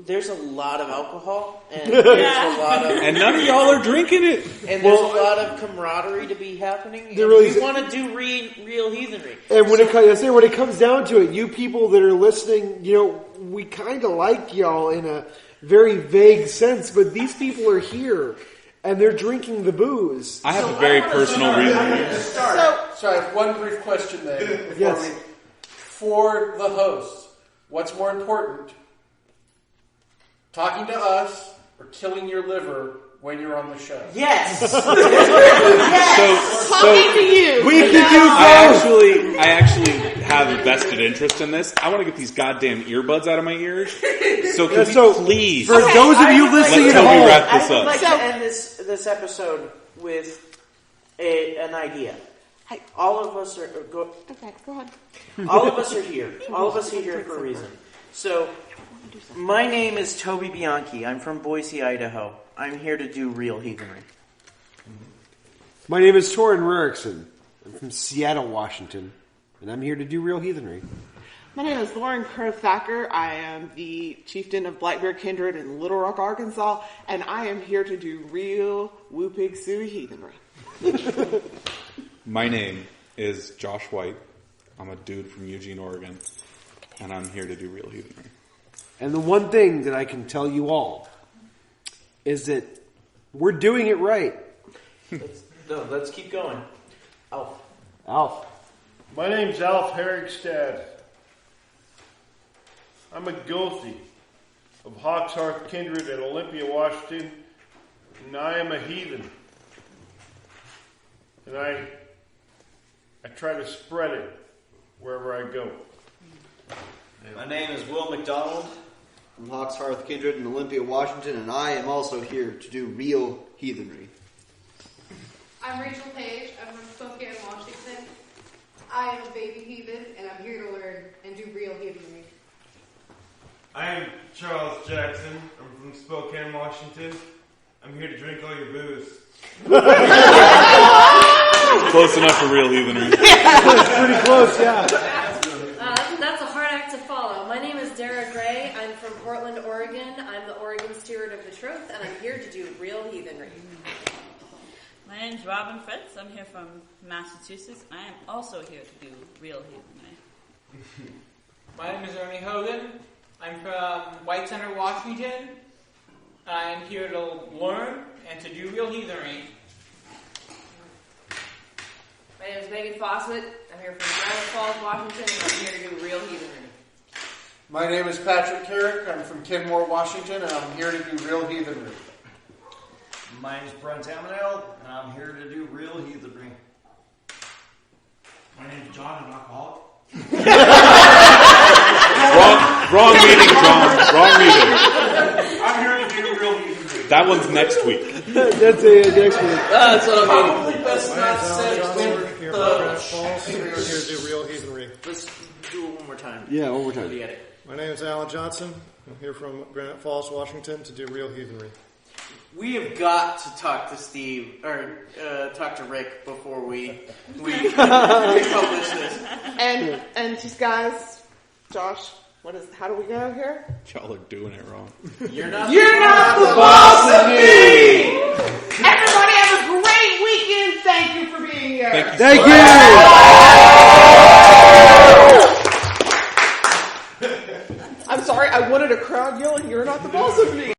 there's a lot of alcohol, and there's a lot of, and none of y'all are drinking it. And there's a lot of camaraderie to be happening. There really we want to do real heathenry. And when it comes down to it, you people that are listening, we kind of like y'all in a very vague sense, but these people are here and they're drinking the booze. I have a very personal reason. Sorry, one brief question then. Yes. For the host, what's more important? Talking to us or killing your liver when you're on the show? Yes. Talking to you. We can do both. I actually have a vested interest in this. I want to get these goddamn earbuds out of my ears. So can we please, for those of you listening let at Toby home, wrap this I would up. like to end this episode with an idea. All of us are go ahead. All of us are here. All of us are here for a reason. So, my name is Toby Bianchi. I'm from Boise, Idaho. I'm here to do real heathenry. My name is Torin Rerickson. I'm from Seattle, Washington, and I'm here to do real heathenry. My name is Lauren Kerr-Thacker. I am the chieftain of Blackbeard Kindred in Little Rock, Arkansas, and I am here to do real Whoopig Sioux heathenry. My name is Josh White. I'm a dude from Eugene, Oregon, and I'm here to do real heathenry. And the one thing that I can tell you all is that we're doing it right. Let's keep going. Alf. My name's Alf Herigstad. I'm a Gothi of Hawkshearth Kindred in Olympia, Washington, and I am a heathen. And I try to spread it wherever I go. My name is Will McDonald from Hawkshearth Kindred in Olympia, Washington, and I am also here to do real heathenry. I'm Rachel Page. I'm from Spokane, Washington. I am a baby heathen, and I'm here to learn and do real heathenry. I am Charles Jackson. I'm from Spokane, Washington. I'm here to drink all your booze. Close enough for real heathenry. Pretty close, yeah. That's a hard act to follow. My name is Dara Gray. I'm from Portland, Oregon. I'm the Oregon Steward of the Truth, and I'm here to do real heathenry. My name's Robin Fritz. I'm here from Massachusetts. I am also here to do real heathenry. My name is Ernie Hogan. I'm from White Center, Washington. I'm here to learn and to do real heathenry. My name is Megan Fawcett. I'm here from Granite Falls, Washington, and I'm here to do real heathenry. My name is Patrick Carrick. I'm from Kenmore, Washington, and I'm here to do real heathenry. My name is Brent Amanel, and I'm here to do real heathenry. My name is John. I'm an alcoholic. Wrong meeting, John. Wrong meeting. I'm here to do real heathenry. That one's next week. That's it, next week. That's what I mean. Probably best not said with here from Granite Falls. I'm here to do real heathenry. Let's do it one more time. Yeah, one more time. My name is Alan Johnson. I'm here from Granite Falls, Washington, to do real heathenry. We have got to talk to Steve, or talk to Rick before we publish this. And just guys, Josh, how do we go here? Y'all are doing it wrong. You're not the boss of me! Everybody have a great weekend. Thank you for being here. Thank you. I'm sorry, I wanted a crowd yelling, "You're not the boss of me."